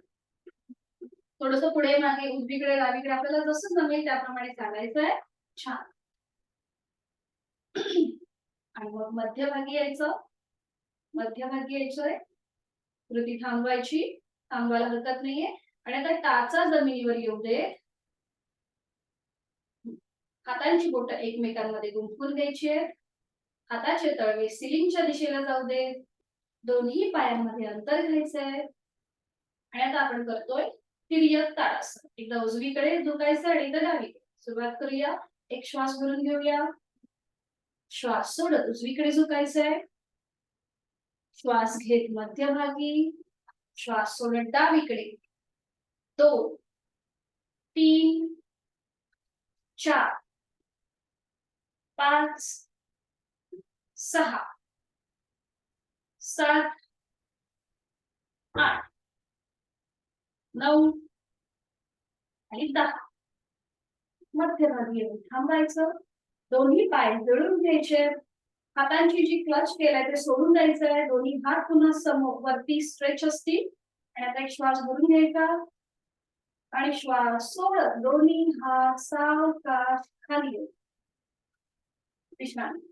थोडस पुढे मागे उजवीकडे डावीकडे आपल्याला जसं जमेल त्याप्रमाणे चालायचंय. छान. आणि मग मध्यभागी यायचं. मध्यभागी यायचंय. कृती थांबवायची. थांबवायला हरकत नाहीये. आणि आता टाचा जमिनीवर येऊ दे. हातांची बोटं एकमेकांमध्ये गुंफून द्यायची आहेत. हाताचे तळवे सिलिंगच्या दिशेला जाऊ दे. दोन्ही पायांमध्ये अंतर घ्यायचंय. आणि आता आपण करतोय तिर्यक ताडासन. एकदा उजवीकडे झुकायचं आणि एकदा डावीकडे. सुरुवात करूया. एक श्वास भरून घेऊया. श्वास सोडत उजवीकडे झुकायचंय. श्वास घेत मध्यभागी. श्वास सोडत डावीकडे. 2 3 4 5 6 7 8 9 आणि 10. मध्यभागी येऊन थांबायचं. दोन्ही पाय जोडून घ्यायचे. हातांची जी क्लच केलाय ते सोडून द्यायचंय. दोन्ही हात पुन्हा समोर वरती स्ट्रेच असतील. आणि आता एक श्वास भरून घ्यायचा आणि श्वास सोडत दोन्ही हात सावकाश खाली. विश्रांती.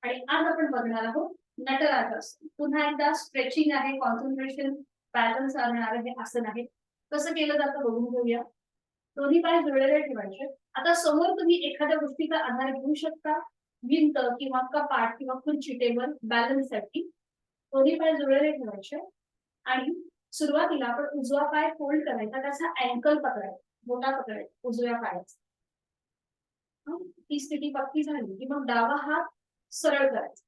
आणि आज आपण बघणार आहोत नटराजासन. पुन्हा एकदा स्ट्रेचिंग आहे. कॉन्सन्ट्रेशन बॅलन्स आणणारे हे आसन आहे. कसं केलं जातं बघून घेऊया. दोन्ही पाय जुळलेले ठेवायचे. आता समोर तुम्ही एखाद्या गोष्टीचा आधार घेऊ शकता. भिंत किंवा कपाट किंवा खुर्ची टेबल बॅलन्ससाठी. दोन्ही पाय जुळलेले ठेवायचे. आणि सुरुवातीला आपण उजवा पाय फोल्ड करायचा. त्याचा अँकल पकडायचा. बोटा पकडायचा उजव्या पायाचा. ती स्थिती पक्की झाली की मग डावा हात सरळ करायचा.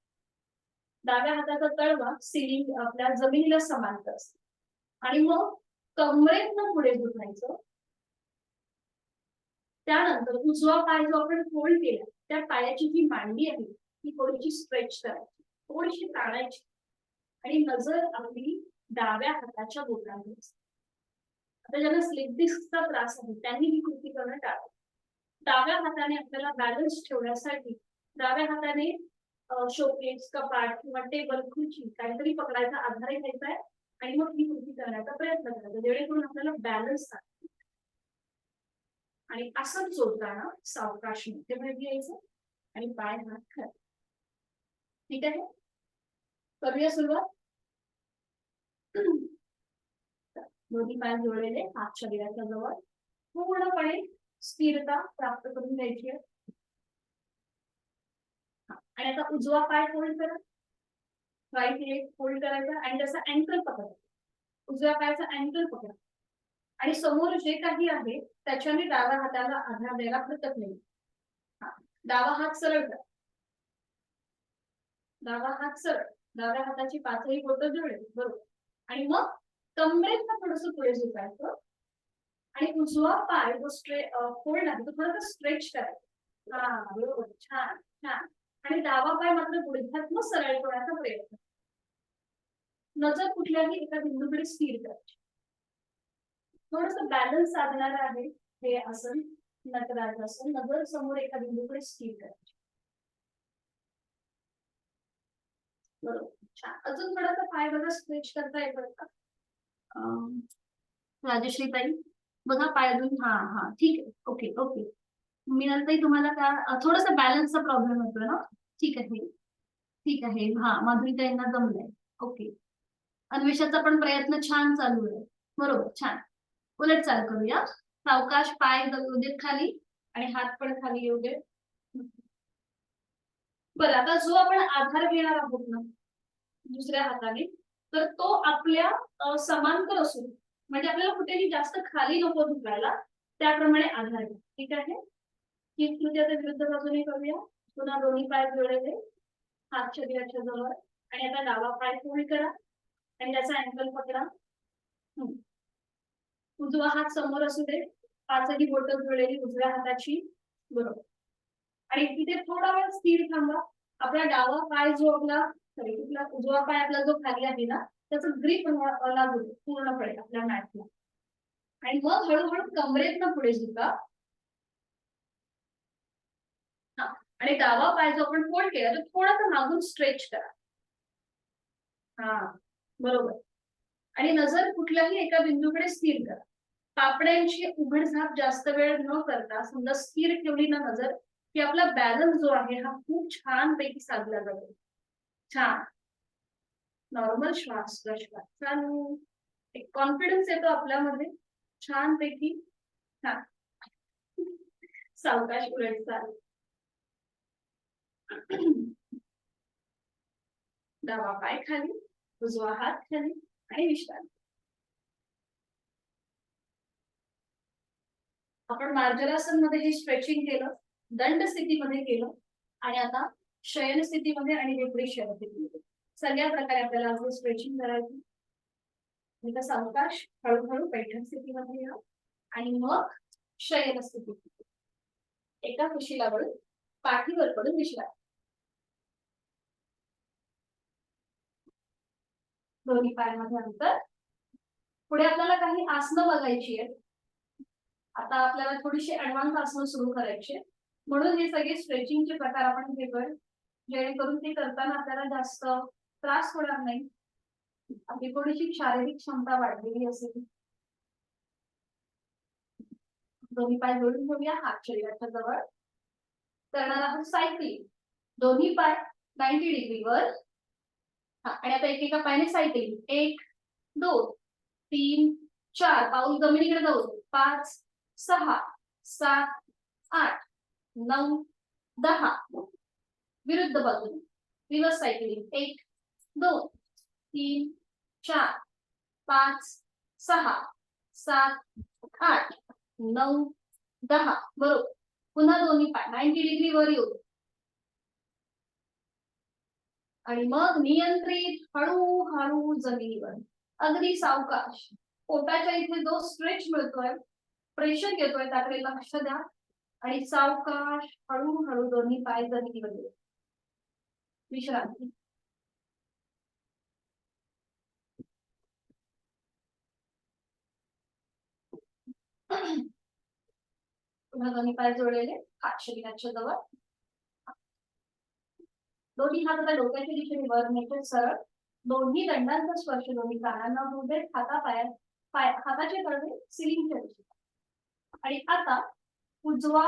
डाव्या हाताचा तळवा सिलिंग आपल्या जमिनीला समांतर असतो आणि मग कमरेतनं पुढे झुकायचं. त्यानंतर उजवा पाय जो आपण फोल्ड केला त्या पायाची जी मांडी आहे ती थोडीशी स्ट्रेच करायची, थोडीशी ताणायची आणि नजर आपली डाव्या हाताच्या बोटांवर असते. आता ज्यांना स्लिप डिस्कचा त्रास आहे त्यांनी ही कृती करणं टाळावं. डाव्या हाताने आपल्याला बॅलन्स ठेवण्यासाठी डाव्या हाताने शोकेस, कपाट किंवा टेबल, खुर्ची काहीतरी पकडायचा आधार घ्यायचा आहे आणि मग ही कृती करण्याचा प्रयत्न करायचा जेणेकरून आपल्याला बॅलन्स लागतो. आणि असं जोडताना सावकाश मध्यभागी यायचं आणि पाय हात खाली. ठीक आहे, करूया सुरुवात. दोन्ही पाय जोडलेले, हात शरीराच्या जवळ, पूर्णपणे स्थिरता प्राप्त करून घ्यायची आहे. आणि आता उजवा पाय फोल्ड करा, राईट लेग फोल्ड करायचा आणि त्याचा अँकल पकडा, उजव्या पायाचा अँकल पकडा आणि समोर जे काही आहे त्याच्याने डाव्या हाताला आधार द्यायला हरकत नाही. डावा हात सरळ करा, डावा हात सरळ, डाव्या हाताची पाचही बोटं जोडली, बरोबर. आणि मग कमरेतनं थोडंसं पुढे झुकायचं आणि उजवा पाय जो फोल्ड आहे तो थोडासा स्ट्रेच करायचा. हा बरोबर, छान छान. आणि डावा पाय मात्र गुडघ्यातनं सरळ करण्याचा प्रयत्न. नजर कुठल्याही एका बिंदूकडे स्थिर करायची. थोडंसं बॅलन्स साधणार आहे हे आसन, नटराजासन. नजर समोर एका बिंदूकडे स्थिर करायची. बरोबर, छान. अजून थोडासा पाय बघा स्ट्रेच करता येतो का राजश्री ताई? बघा पाय अजून, हा हा ठीक आहे, ओके ओके. मी नंतर तुम्हाला का थोडासा बॅलन्सचा प्रॉब्लेम होतो ना? ठीक आहे ठीक आहे, हा माधुरीताईंना जमलंय, ओके. अन्वेषाचा पण प्रयत्न छान चालू आहे, बरोबर, छान. उलट चाल करूया, सावकाश. पाय येऊ देत खाली आणि हात पण खाली येऊ दे. बरं, आता जो आपण आधार घेणार आहोत ना दुसऱ्या हाताने, तर तो आपल्या समांतर असून म्हणजे आपल्याला कुठेही जास्त खाली नको झुकायला, त्याप्रमाणे आधार घ्या. ठीक आहे, ही कृती आता विरुद्ध बाजूने करूया. पुन्हा दोन्ही पाय जोडले, हात शरीराच्या जवळ आणि आता डावा पाय फोल्ड करा आणि त्याचा अँकल पकडा. उजवा हात समोर असू दे, पाचही बोटं जोडलेली उजव्या हाताची, बरोबर. आणि तिथे थोडा वेळ स्थिर थांबा. आपला डावा पाय जो आपला उजवा पाय आपला जो खाली आहे ना त्याचा ग्रीप लागू दे पूर्णपणे आपल्या मॅटला आणि मग हळूहळू कमरेतनं पुढे झुका. आणि डावा पाय जो आपण फोल्ड केला तो थोडासा मागून स्ट्रेच करा. हा बरोबर. आणि नजर कुठल्याही एका बिंदूकडे स्थिर करा. पापड्यांची उघडझाप जास्त वेळ न करता समजा स्थिर ठेवली ना नजर की आपला बॅलन्स जो आहे हा खूप छान पैकी साधला जातो. छान. नॉर्मल श्वास प्रश्वास चालू, एक कॉन्फिडन्स येतो आपल्यामध्ये छान पैकी. छान. सावकाश उलट चाल. डावा पाय खाली, उजवा हात खाली आणि विश्रांती. आपण मार्जरासन मध्ये हे स्ट्रेचिंग केलं, दंड स्थितीमध्ये केलं आणि आता शयन स्थितीमध्ये आणि विपरीत शयन स्थितीमध्ये सगळ्या प्रकारे आपल्याला आज स्ट्रेचिंग करायचं. सावकाश हळूहळू बैठक स्थितीमध्ये या आणि मग शयन स्थिती, एका कुशीला वळून पाठीवर पडून विश्रांती. दोन्ही पायामध्ये अंतर. पुढे आपल्याला काही आसनं बघायची आहेत. आता आपल्याला थोडीशी ऍडव्हान्स आसनं सुरू करायची, म्हणून हे सगळे स्ट्रेचिंगचे प्रकार आपण घेतोय जेणेकरून ते करताना आपल्याला जास्त त्रास होणार नाही, आपली थोडीशी शारीरिक क्षमता वाढलेली असेल. दोन्ही पाय जोडून घेऊया, हात शरीराच्या जवळ. करणार आहोत सायकलिंग. दोन्ही पाय 90 डिग्रीवर. आणि आता एकेका पायाने सायकलिंग. 1 2 3 4 पाऊल जमिनीकडे जाऊ. 5 6 7 8 9 10. विरुद्ध बाजूने रिव्हर्स सायकलिंग. 1 2 3 4 5 6 7 8 9 10. बरोबर. पुन्हा दोन्ही पाय 90 डिग्री वर येऊ. आणि मग नियंत्रित हळूहळू जमिनीवर, अगदी सावकाश. पोटाच्या इथे जो स्ट्रेच मिळतोय, प्रेशर येतोय, त्याकडे लक्ष द्या आणि सावकाश हळूहळू दोन्ही पाय जमिनीवर येऊ. विश्रांती. पुन्हा दोन्ही पाय जोडलेले, हात शरीराच्या जवळ. दोन्ही हात आता डोक्याच्या दिशेने वर न्यायचे सरळ. दोन्ही दंडांचा स्पर्श दोन्ही कानांना होऊ दे. हाताचे तळवे सिलिंगच्या दिशेने. आणि आता उजवा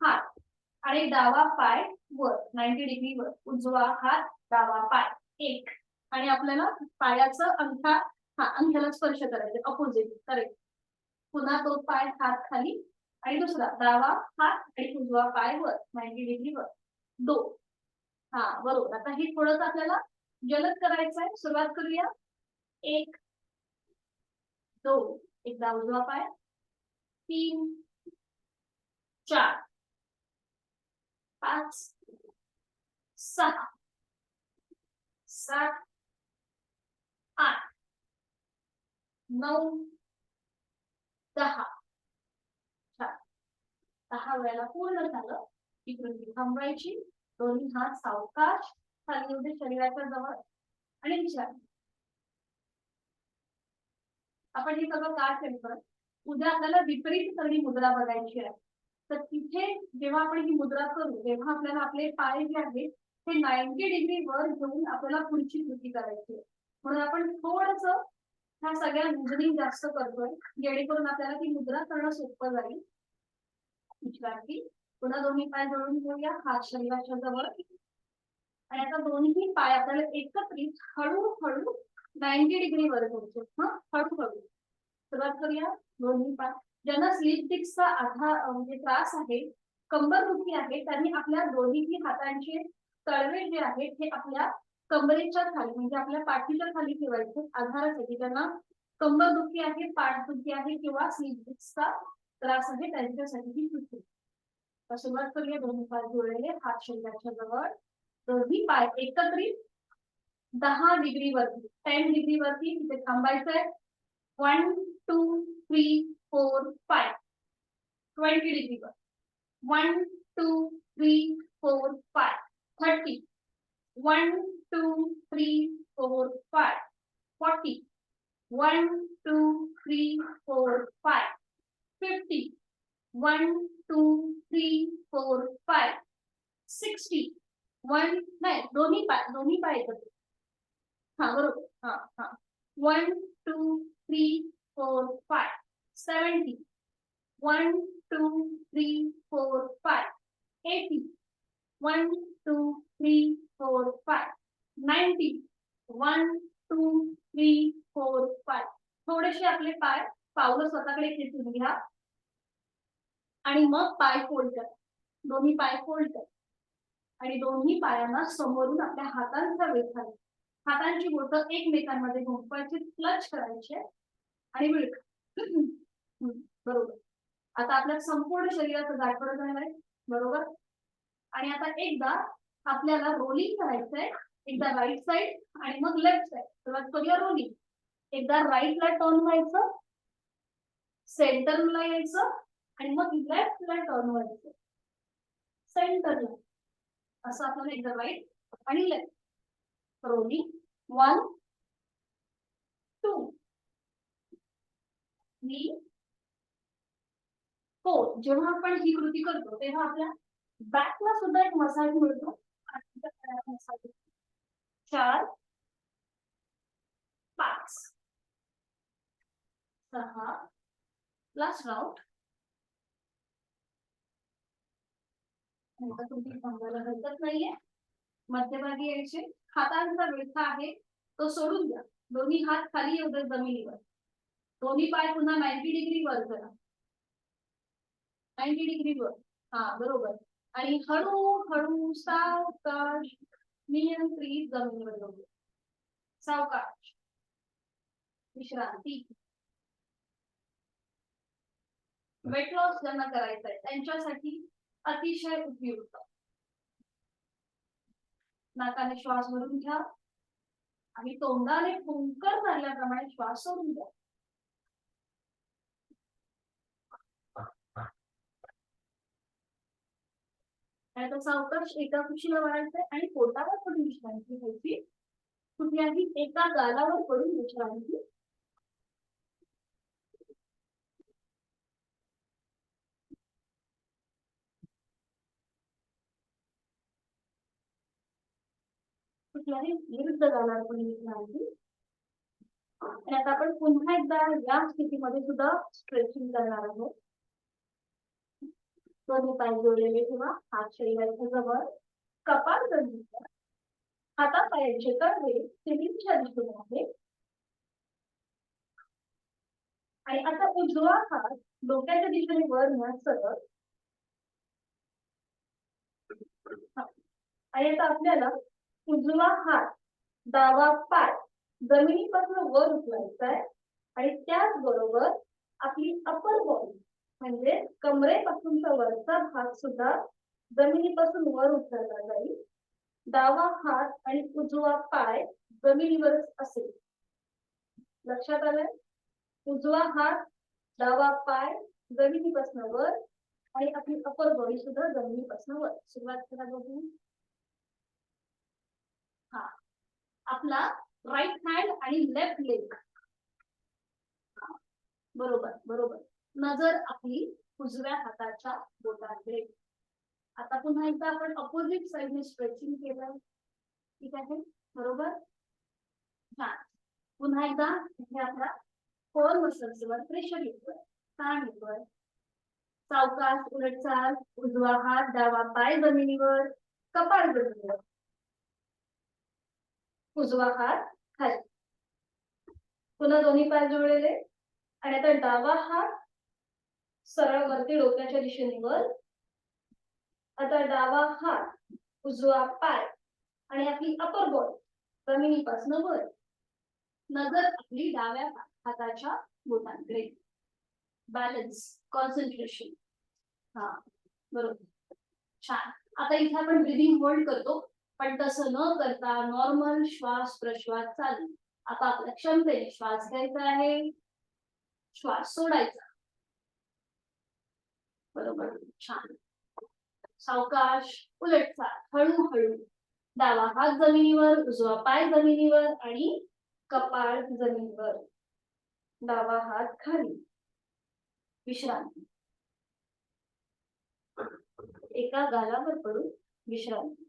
हात आणि डावा पाय वर 90 डिग्री वर. उजवा हात डावा पाय एक. आणि आपल्याला पायाचं अंगठा अंगठ्याला स्पर्श करायचे, अपोजिट. करेक्ट. पुन्हा तो पाय हात खाली आणि दुसरा डावा हात आणि उजवा पाय वर 90 डिग्री वर. दोन. बरोबर. आता हे थोडंच आपल्याला जलद करायचं आहे. सुरुवात करूया. एक, दोन. एकदा उजवा पाय. तीन, चार, पाच, सहा, सात, आठ, 9, 10. 10 वेळेला पूर्ण झालं की कृती थांबवायची. दोन्ही हात सावकाश खाली होते शरीराच्या जवळ आणि विचार. आपण हे सगळं का केलं? उद्या आपल्याला विपरीत करणी मुद्रा बघायची आहे. तर तिथे जेव्हा आपण ही मुद्रा करू तेव्हा आपल्याला आपले पाय जे आहेत ते 90 डिग्री वर घेऊन आपल्याला पुढची कृती करायची आहे. म्हणून आपण थोडस ह्या सगळ्या रिझनिंग जास्त करतोय जेणेकरून आपल्याला ती मुद्रा करणं सोपं जाईल. विश्रांती. पुन्हा दोन्ही पाय जोडून घेऊया, हात शरीराच्या जवळ. आणि आता दोन्ही पाय आपल्याला एकत्रित हळूहळू 90 डिग्री वर घ्यायचे. हळूहळू सुरुवात करूया. दोन्ही पाय. ज्यांना स्लीप डिस्कचा म्हणजे त्रास आहे, कंबरदुखी आहे, त्यांनी आपल्या दोन्ही हातांचे तळवे जे आहेत हे आपल्या कमरेच्या खाली म्हणजे आपल्या पाठीच्या खाली ठेवायचे आधारासाठी. त्यांना कंबरदुखी आहे, पाठदुखी आहे किंवा स्लीप डिस्कचा त्रास आहे त्यांच्यासाठी ही कृती. सुरुवात करूया. दोन्ही पाय जोडलेले, हात शरीराच्या जवळ. दोन्ही पाय एकत्रित 10 डिग्री वरती 10 डिग्री वरती तिथे थांबायचंय. 1, 2, 3, 4, 5. 20 डिग्री वर. 1, 2, 3, 4, 5. 30. 1, 2, 3, 4, 5. 40. 1, 2, 3, 4, 5. 50. 1, 2, 3, 4, 5. 60. 1 नाही, दोन्ही पाय एकत्र. बरोबर. 1, 2, 3, 4, 5. 70. 1, 2, 3, 4, 5. 80. 1, 2, 3, 4, 5. 90. 1, 2, 3, 4, 5. थोडेसे आपले पाय पावलं स्वतःकडे खेचून घ्या आणि मग पाय फोल्ड करा. दोन्ही पाय फोल्ड करा आणि दोन्ही पायांना समोरून आपल्या हातांचा वेध घाला. हातांची बोटं एकमेकांमध्ये घुंपायची, क्लच करायचे आणि विळख. बरोबर. आता आपल्या संपूर्ण शरीराचं जाडपण झालंय. बरोबर. आणि आता एकदा आपल्याला रोलिंग करायचंय. एकदा राईट साइड आणि मग लेफ्ट साइड. सुरुवात करूया रोलिंग. एकदा राईटला टर्न व्हायचं, सेंटरला यायचं आणि मग लेफ्टला टर्न व्हायचं, सेंटरला. असं आपल्याला एकदा राईट आणि लेफ्ट. रोलिंग. 1, 2, 3, 4. जेव्हा आपण ही कृती करतो तेव्हा आपल्या बॅकला सुद्धा एक मसाज मिळतो. 4, 5, 6. Last round. कृती थांबवायला हरकत नाहीये. मध्यभागी यायचे. हातांचा विळखा आहे तो सोडून द्या. दोन्ही हात खाली येऊ दे जमिनीवर. दोन्ही पाय पुन्हा 90 डिग्री वर करा. 90 डिग्री वर. बरोबर. आणि हळूहळू सावकाश नियंत्रित जमिनीवर जाऊ. सावकाश. विश्रांती. वेट लॉस ज्यांना करायचंय त्यांच्यासाठी अतिशय उपयुक्त. नाकाने श्वास भरून घ्या आणि तोंडाने फुंकर मारल्याप्रमाणे श्वास सोडून द्या. आणि तो सावकाश एका कुशीला वळायचंय आणि पोटावर पडून विश्रांती घ्यायची. कुठल्याही एका गालावर पडून विश्रांती. कुठल्याही विरुद्ध गालावर पडून विश्रांती. आणि आता आपण पुन्हा एकदा या स्थितीमध्ये सुद्धा स्ट्रेचिंग करणार आहोत. दोन्ही पाय जोडलेले किंवा हात शरीराच्या जवळ, कपाळ गंजीचा, हातापायांचे तळवे जमिनीच्या दिशेने आहे. आणि आता उजवा हात डोक्याच्या दिशेने वर न्या सरळ. आणि आता आपल्याला उजवा हात, डावा पाय जमिनीपासून वर उचलायचा आहे. आणि त्याचबरोबर आपली अपर बॉडी म्हणजे कमरेपासूनचा वरचा भाग सुद्धा जमिनीपासून वर उचलला जाईल. डावा हात आणि उजवा पाय जमिनीवरच असेल. लक्षात आलंय? उजवा हात, डावा पाय जमिनीपासून वर आणि आपली अपर बॉडी सुद्धा जमिनीपासून वर. सुरुवात करा बघू. हा, आपला राईट हँड आणि लेफ्ट लेग बरोबर बरोबर. नजर आपली उजव्या हाताच्या बोटाकडे. आता पुन्हा एकदा आपण अपोजिट साइडने स्ट्रेचिंग केलं. ठीक आहे, बरोबर. छान. पुन्हा एकदा इथे आपला कोर मसल्सवर प्रेशर येतोय, ताण येतोय. सावकाश उलट चाल. उजवा हात, डावा पाय जमिनीवर, कपाळ जमिनीवर, उजवा हात खाली. पुन्हा दोन्ही पाय जोडलेले. आणि आता डावा हात सरळ वरती डोक्याच्या दिशेने वर. आता डावा हात, उजवा पाय आणि आपली अपर बॉडी जमिनीपासून वर. नजर आपली डाव्या हाताच्या बोटांकडे. Balance, concentration. हा, बरोबर. छान. आता इथे आपण ब्रीदिंग होल्ड करतो, पण तसं न करता नॉर्मल श्वास प्रश्वास चालू. आता आपल्या क्षमतेने श्वास घ्यायचा आहे, श्वास सोडायचा. बरोबर, छान. सावकाश उलट चाल, हळूहळू. डावा हात जमिनीवर, उजवा पाय जमिनीवर आणि कपाळ जमिनीवर. डावा हात खाली. विश्रांती. एका गालावर पडून विश्रांती.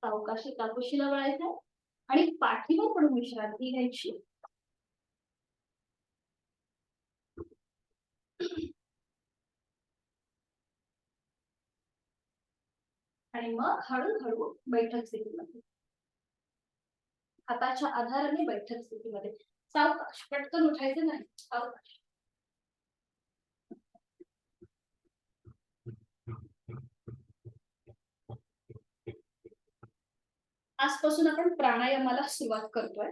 सावकाशी काकुशीला वळायचं आणि पाठीवर पडून विश्रांती घ्यायची. आणि मग हळूहळू बैठक स्थितीमध्ये, हाताच्या आधाराने बैठक स्थितीमध्ये. सावकाश, पटकन उठायचं नाही, सावकाश. आजपासून आपण प्राणायामाला सुरुवात करतोय.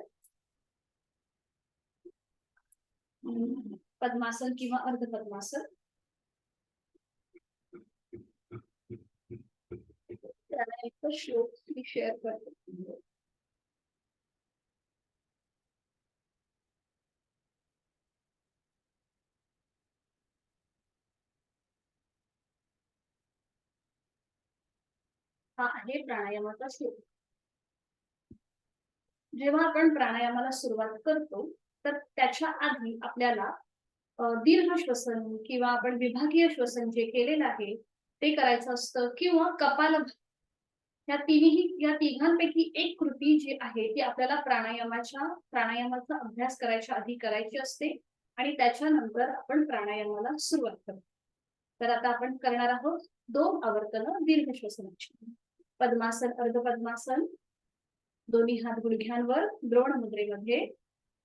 पद्मासन किंवा अर्ध पद्मासन. प्राणायामाचा श्लोक मी शेअर करते. हा आहे प्राणायामाचा श्लोक. जेव्हा आपण प्राणायामाला सुरुवात करतो तर त्याच्या आधी आपल्याला दीर्घ श्वसन किंवा आपण विभागीय श्वसन जे केलेलं आहे ते करायचं असतं, किंवा कपालभाती. या तिघांपैकी एक कृती जी आहे ती आपल्याला प्राणायामाचा अभ्यास करायच्या आधी करायची असते आणि त्याच्यानंतर आपण प्राणायामाला सुरुवात करतो. तर आता आपण करणार आहोत 2 आवर्तनं दीर्घ श्वसनाची. पद्मासन, अर्ध पद्मासन. दोन्ही हात गुडघ्यांवर द्रोण मुद्रेमध्ये.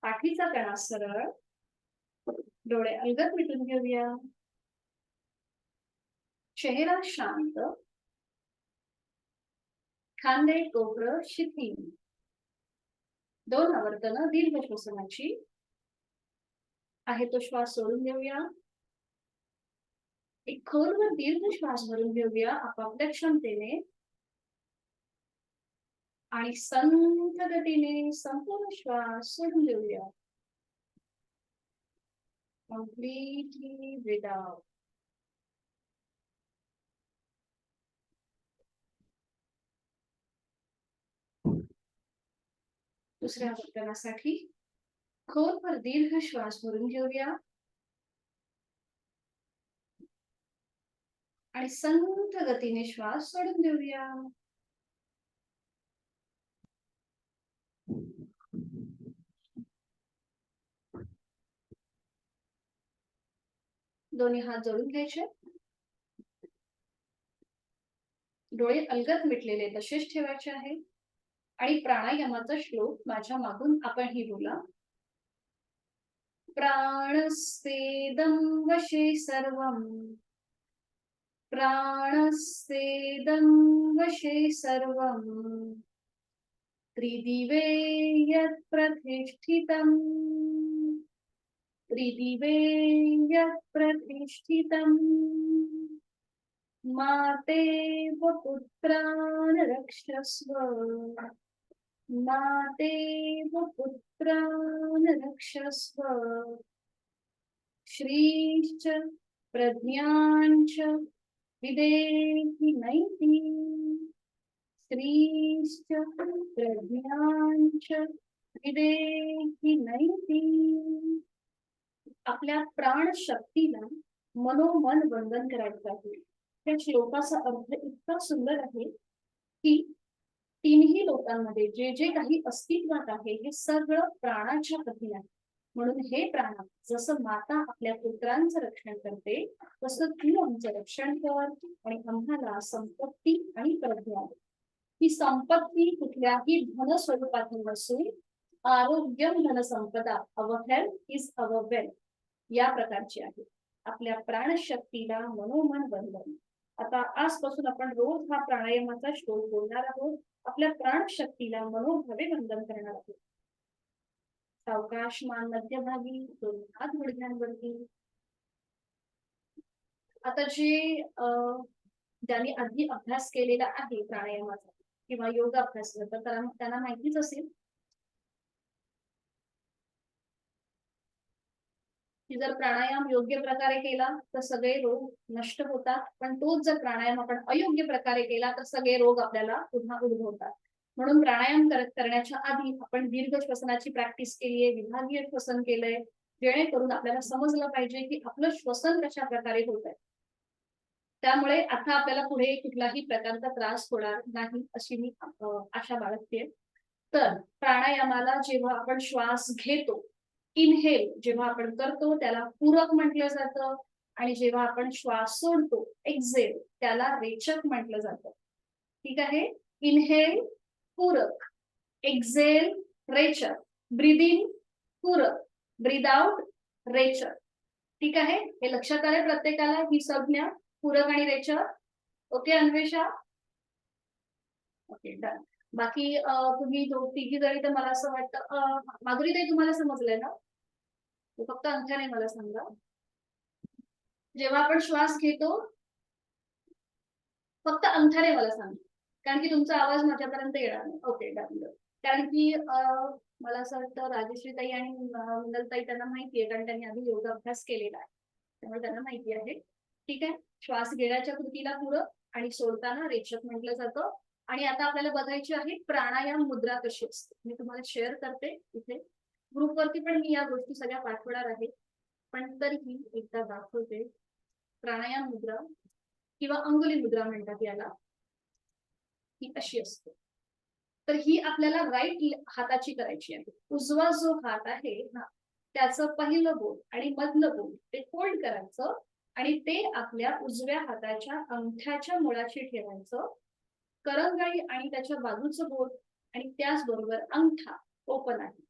पाठीचा कणा सरळ. डोळे अलगद मिटून घेऊया. चेहरा शांत. खांदे कोपरं शिथिल. 2 आवर्तनं दीर्घ श्वसनाची. आहे तो श्वास सोडून देऊया. एक खोलवर दीर्घ श्वास भरून घेऊया आपापल्या क्षमतेने आणि संथ गतीने संपूर्ण श्वास सोडून देऊया. Completely without. दुसऱ्या वर्तनासाठी खोलवर दीर्घ श्वास भरून घेऊया आणि संथ गतीने श्वास सोडून देऊया. दोन्ही हात जोडून घ्यायचे, डोळे अलगद मिटलेले तसेच ठेवायचे आहे आणि प्राणायामाचा श्लोक माझ्या मागून आपणही बोला. प्राणस्तेदं वशे सर्वं, प्राणस्तेदं वशे सर्वं, त्रिदिवे यत् प्रतिष्ठितम्, त्रिदिवे यत् प्रतिष्ठितम्, मातेव पुत्रान् रक्षस्व, मातेव पुत्रान् रक्षस्व, श्रीश्च प्रज्ञाञ्च विदेहि नैति, श्रीश्च प्रज्ञाञ्च विदेहि नैति. आपल्या प्राणशक्तीला मनोमन वंदन करायचं आहे. त्या श्लोकाचा अर्थ इतका सुंदर आहे की तीनही लोकांमध्ये जे जे काही अस्तित्वात आहे हे सगळं प्राणाच्या अधीन आहे. म्हणून हे प्राण जसं माता आपल्या पुत्रांचं रक्षण करते तसं तू आमचं रक्षण कर आणि आम्हाला संपत्ती आणि प्रज्ञा दे. ही संपत्ती कुठल्याही धन स्वरूपातील नसून आरोग्यम धन संपदा, our health is our wealth, या प्रकारची आहे. आपल्या प्राणशक्तीला मनोमन वंदन. आता आजपासून आपण रोज हा प्राणायामाचा श्लोक बोलणार आहोत. आपल्या प्राणशक्तीला मनोभावे वंदन करणार आहोत. सावकाश मान मध्यभागी, दोन हात गुडघ्यांवरती. आता जे ज्यांनी आधी अभ्यास केलेला आहे प्राणायामाचा किंवा योग अभ्यास करतात त्यांना माहितीच असेल की जर प्राणायाम योग्य प्रकारे केला तर सगळे रोग नष्ट होतात, पण तोच जर प्राणायाम आपण अयोग्य प्रकारे केला तर सगळे रोग आपल्याला पुन्हा उद्भवतात. म्हणून प्राणायाम करण्याच्या आधी आपण दीर्घ श्वसनाची प्रॅक्टिस केली आहे, विभागीय श्वसन केलंय, जेणेकरून आपल्याला समजलं पाहिजे की आपलं श्वसन कशा प्रकारे होत आहे. त्यामुळे आता आपल्याला पुढे कुठलाही प्रकारचा त्रास होणार नाही अशी मी आशा बाळगते. तर प्राणायामाला जेव्हा आपण श्वास घेतो, इनहेल जेव्हा आपण करतो त्याला पूरक म्हटलं जातं आणि जेव्हा आपण श्वास सोडतो एक्झेल त्याला रेचक म्हटलं जातं. ठीक आहे. इनहेल पूरक, एक्झेल रेचक, ब्रीद इन पूरक, ब्रीद आउट रेचक. ठीक आहे. हे लक्षात आले प्रत्येकाला ही संज्ञा पूरक आणि रेचक. ओके अन्वेषा? Okay done. बाकी तुम्ही तिघी जरी तर मला असं वाटतं माधुरी ताई तुम्हाला समजलंय ना? फक्त अंगठ्याने मला सांगा. जेव्हा आपण श्वास घेतो फक्त अंगठ्याने मला सांगा, कारण की तुमचा आवाज माझ्यापर्यंत येणार नाही. Okay done. कारण की मला असं वाटतं राजश्री ताई आणि मंगल ताई त्यांना माहिती आहे, कारण त्यांनी आधी योग अभ्यास केलेला आहे, त्यामुळे त्यांना माहिती आहे. ठीक आहे. श्वास घेण्याच्या कृतीला पूरक आणि सोडताना रेचक म्हटलं जातं. आणि आता आपल्याला बघायची आहे प्राणायाम मुद्रा कशी असते. मी तुम्हाला शेअर करते इथे ग्रुपवरती पण मी या गोष्टी सगळ्या पाठवणार आहे, पण तरीही एकदा दाखवते. प्राणायाम मुद्रा किंवा अंगुली मुद्रा म्हणतात याला, ही अशी असते. तर ही आपल्याला राईट हाताची करायची आहे. उजवा जो हात आहे ना त्याचं पहिलं बोट आणि मधलं बोट ते फोल्ड करायचं आणि ते आपल्या उजव्या हाताच्या अंगठ्याच्या मुळाशी ठेवायचं. करंगळी आणि त्याच्या बाजूचं बोट आणि त्याचबरोबर अंगठा ओपन आहे.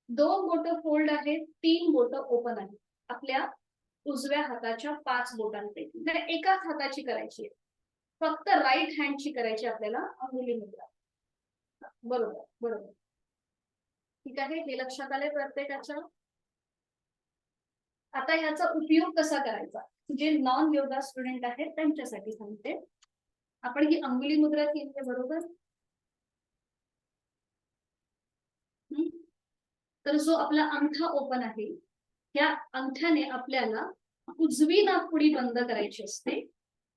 2 बोट फोल्ड आहेत, 3 बोट ओपन आहेत आपल्या उजव्या हाताच्या 5 बोटांपैकी. तर एकाच हाताची करायची आहे, फक्त राईट हँडची करायची आपल्याला अंगुली मुद्रा. बरोबर बरोबर. ठीक आहे. हे लक्षात आले प्रत्येकाच्या? आता ह्याचा उपयोग कसा करायचा? जे नॉन योगा स्टुडंट आहेत त्यांच्यासाठी सांगते. आपण ही अंगुली मुद्रा केली आहे बरोबर. तर जो आपला अंगठा ओपन आहे त्या अंगठ्याने आपल्याला उजवी नाकपुडी बंद करायची असते.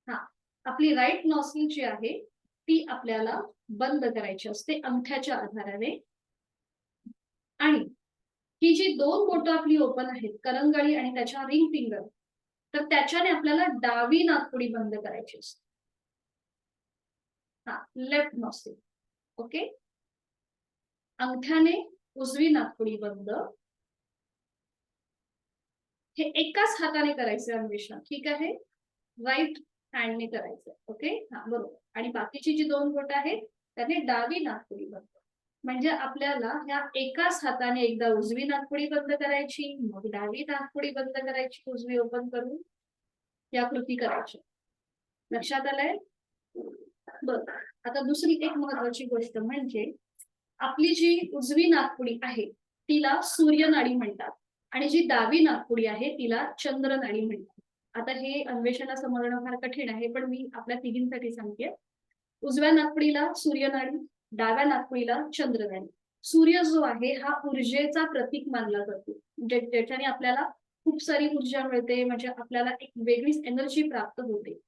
हा, आपली राईट नॉस्ट्रिल जी आहे ती आपल्याला बंद करायची असते अंगठ्याच्या आधाराने. आणि ही जी दोन बोटं आपली ओपन आहेत करंगळी आणि त्याच्या रिंग फिंगर, तर त्याच्याने आपल्याला डावी नाकपुडी बंद करायची असते. हा, लेफ्ट नॉस्ट्रिल. ओके, अंगठ्याने उजवी नाकपुडी बंद. हे एकाच हाताने करायचं अन्वेषण, ठीक आहे, राईट हँडने करायचं. ओके, हा बरोबर. आणि बाकीची जी दोन बोट आहेत त्याने डावी नाकपुडी बंद. म्हणजे आपल्याला ह्या एकाच हाताने एकदा उजवी नाकपुडी बंद करायची, मग डावी नाकपुडी बंद करायची उजवी ओपन करून या कृती करायची. लक्षात आलंय? बरं, आता दुसरी एक महत्वाची गोष्ट म्हणजे आपली जी उजवी नाकपुडी आहे तिला सूर्यनाडी म्हणतात आणि जी डावी नाकपुडी आहे तिला चंद्रनाडी म्हणतात. आता हे अन्वेषणाला समजणं फार कठीण आहे, पण मी आपल्या तिघींसाठी सांगते. उजव्या नाकपुडीला सूर्यनाडी, डाव्या नाकपुडीला चंद्रनाडी. सूर्य जो आहे हा ऊर्जेचा प्रतीक मानला जातो, ज्याच्याने आपल्याला खूप सारी ऊर्जा मिळते, म्हणजे आपल्याला एक वेगळीच एनर्जी प्राप्त होते.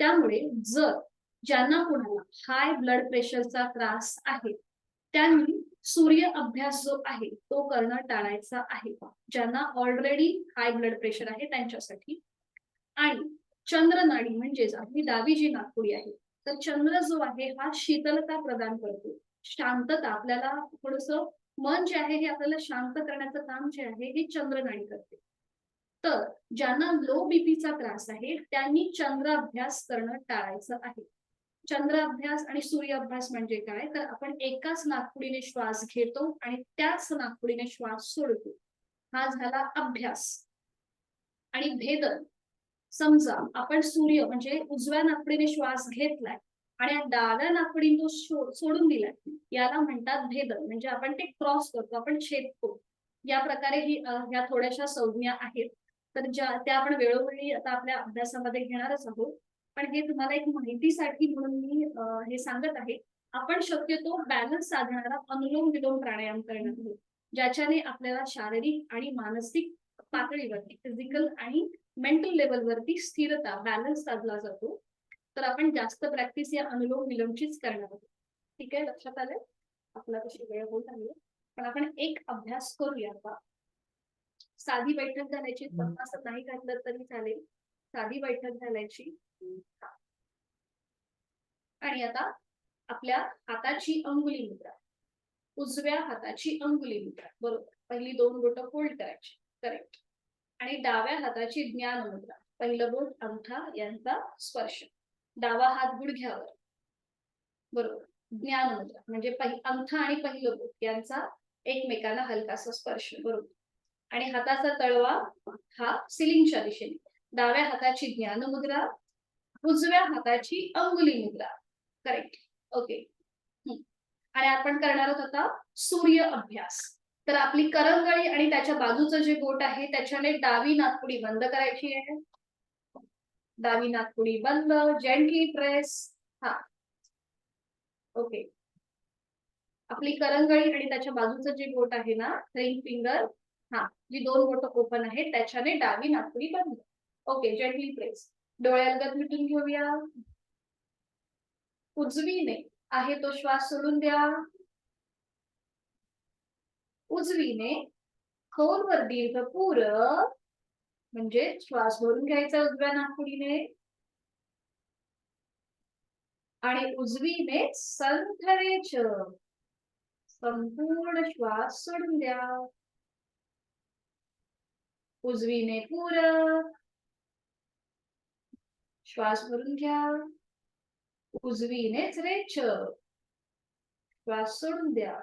त्यामुळे जर ज्यांना कोणाला हाय ब्लड प्रेशरचा त्रास आहे त्यांनी सूर्य अभ्यास जो आहे तो करणं टाळायचा आहे, ज्यांना ऑलरेडी हाय ब्लड प्रेशर आहे त्यांच्यासाठी. आणि चंद्रनाडी म्हणजेच आपली डावी जी नाकपुडी आहे, तर चंद्र जो आहे हा शीतलता प्रदान करतो, शांतता. आपल्याला थोडस मन जे आहे हे आपल्याला शांत करण्याचं काम जे आहे हे चंद्रनाडी करते. तर ज्यांना लो बीपीचा त्रास आहे त्यांनी चंद्र अभ्यास करणं टाळायचं आहे. चंद्र अभ्यास आणि सूर्य अभ्यास म्हणजे काय, तर आपण एकाच नाकपुडीने श्वास घेतो आणि त्याच नाकपुडीने श्वास सोडतो, हा झाला अभ्यास. आणि भेदन, समजा आपण सूर्य म्हणजे उजव्या नाकपुडीने श्वास घेतलाय आणि डाव्या नाकपुडीने तो सोडून दिलाय, याला म्हणतात भेदन. म्हणजे आपण ते क्रॉस करतो, आपण छेदतो. या प्रकारे ही ह्या थोड्याशा संज्ञा आहेत, तर त्या आपण वेळोवेळी आता आपल्या अभ्यासामध्ये घेणारच आहोत. पण हे तुम्हाला एक माहितीसाठी म्हणून मी हे सांगत आहे. आपण शक्यतो बॅलन्स साधणारा अनुलोम विलोम प्राणायाम करणार आहोत, ज्याच्याने आपल्याला शारीरिक आणि मानसिक पातळीवरती, फिजिकल आणि मेंटल लेवलवरती स्थिरता, बॅलन्स साधला जातो. तर आपण जास्त प्रॅक्टिस या अनुलोम विलोमचीच करणार आहोत. ठीक आहे, लक्षात आलंय? आपला कशी वेळ होत आहे, पण आपण एक अभ्यास करूया आता. साधी बैठक घालायची, असं नाही घातलं तरी चालेल, साधी बैठक घालायची. आणि आता आपल्या हाताची अंगुली मुद्रा, उजव्या हाताची अंगुली मुद्रा, बरोबर. पहिली दोन बोटं फोल्ड करायची, करेक्ट. आणि डाव्या हाताची ज्ञान मुद्रा, पहिलं बोट अंगठा यांचा स्पर्श, डावा हात गुडघ्यावर, बरोबर. ज्ञान मुद्रा म्हणजे अंगठा आणि पहिलं बोट यांचा एकमेकांना हलकासा स्पर्श, बरोबर. आणि हाताचा तळवा हा सिलिंगच्या दिशेने. डाव्या हाताची ज्ञान मुद्रा, उजव्या हाताची अंगुली मुद्रा, करेक्ट. ओके. आणि आपण करणार आहोत आता सूर्य अभ्यास. तर आपली करंगळी आणि त्याच्या बाजूचं जे बोट आहे त्याच्याने डावी नाकपुडी बंद करायची आहे. डावी नाकपुडी बंद, जेंटली प्रेस. हा, ओके. आपली करंगळी आणि त्याच्या बाजूचं जे बोट आहे ना, रिंग फिंगर, हा, जी दोन बोट ओपन आहेत त्याच्याने डावी नाकपुडी बंद. Okay, gently press. डोळ्यालगत मिटून घेऊया. उजवीने आहे तो श्वास सोडून द्या. उजवीने खोलवर दीर्घ पूरक, म्हणजे श्वास भरून घ्यायचा उजव्या नाकपुडीने आणि उजवीने संथरेच संपूर्ण श्वास सोडून द्या. उजवीने पूरक, श्वास भरून घ्या. उजवीनेच रेच, श्वास सोडून द्या.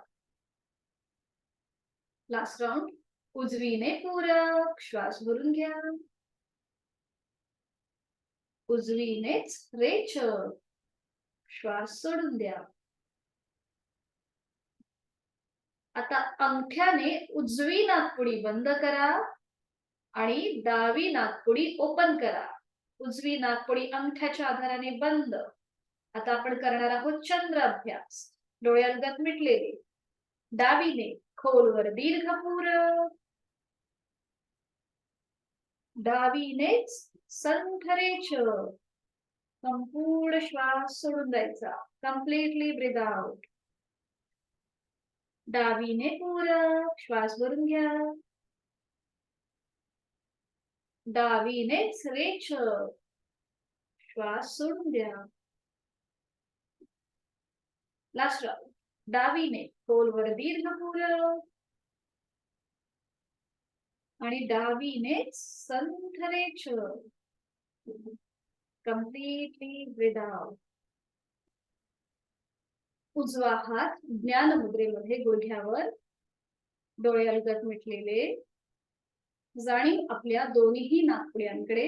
Last round. उजवीने पूरक, श्वास भरून घ्या. उजवीनेच रेच, श्वास सोडून द्या. आता अंगठ्याने उजवी नाकपुडी बंद करा आणि डावी नाकपुडी ओपन करा. उजवी नाकपुडी अंगठ्याच्या आधाराने बंद. आता आपण करणार आहोत चंद्र अभ्यास. डोळे अलगद मिटलेले. डावीने खोलवर दीर्घ पुर. डावीनेच संथरेच. संपूर्ण श्वास सोडून द्यायचा. कम्प्लिटली ब्रीद आउट. डावीने पुर. श्वास भरून घ्या. डावीनेच रेच. श्वास सोडून द्या. Last round. डावीने खोलवर दीर्घ पुर आणि डावीनेच संथरेच. कम्प्लिटली ब्रीद आउट. उजवा हात ज्ञान मुद्रेमध्ये गुडघ्यावर. डोळे अलगद मिटलेले. जाणीव आपल्या दोन्ही नाकपुड्यांकडे.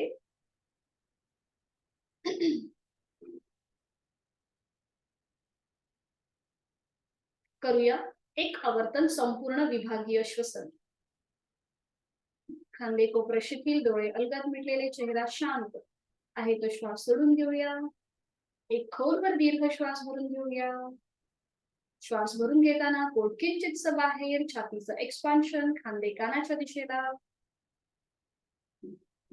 करूया एक आवर्तन संपूर्ण विभागीय श्वसन. खांदे कोपरे शिथिल. डोळे अलगद मिटलेले. चेहरा शांत आहे तो श्वास सोडून घेऊया. एक खोलवर दीर्घ श्वास भरून घेऊया. श्वास भरून घेताना पोट किंचितस बाहेर. छातीचं एक्सपान्शन. खांदे कानाच्या दिशेला.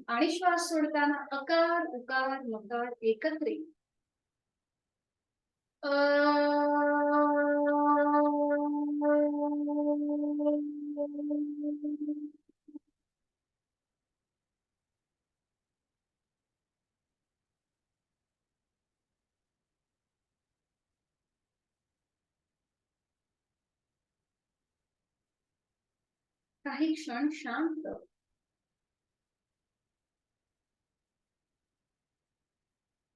आणि श्वास सोडताना अकार उकार मकार एकत्रित. काही क्षण शांत.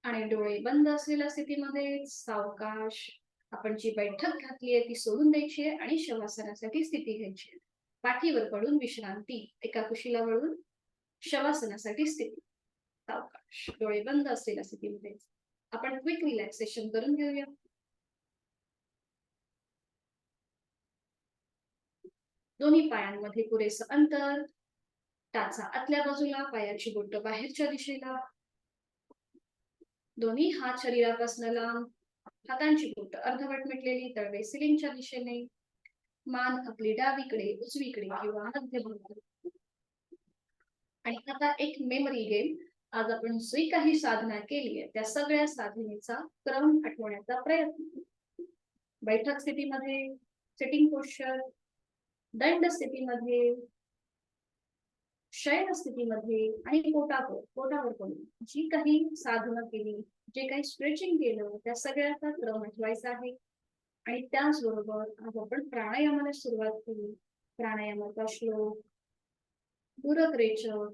आणि डोळे बंद असलेल्या स्थितीमध्ये सावकाश आपण जी बैठक घातली आहे ती सोडून द्यायची आहे आणि शवासनासाठी स्थिती घ्यायची आहे. पाठीवर पडून विश्रांती. एका कुशीला वळून शवासनासाठी स्थिती. सावकाश डोळे बंद असलेल्या स्थितीमध्ये आपण क्विक रिलॅक्सेशन करून घेऊया. दोन्ही पायांमध्ये पुरेसं अंतर. टाचा आतल्या बाजूला. पायाची बोट बाहेरच्या दिशेला. दोन्ही हात शरीरापासून लांब. हातांची बोट अर्धवट मिटलेली. तळवे सिलिंगच्या दिशेने. मान आपली डावीकडे उजवीकडे किंवा मध्यभागी. आणि आता एक मेमरी गेम. आज आपण जी काही साधना केली आहे त्या सगळ्या साधनेचा क्रम आठवण्याचा प्रयत्न. बैठक स्थितीमध्ये, सिटिंग पोश्चर, दंड स्थितीमध्ये, शयन स्थितीमध्ये आणि पोटावर पडून जी काही साधना केली, जे काही स्ट्रेचिंग केलं त्या सगळ्याचा क्रम आठवायचा आहे. आणि त्याचबरोबर आज आपण प्राणायामाला सुरुवात केली. प्राणायामाचा श्लोक, दूरत्रेचक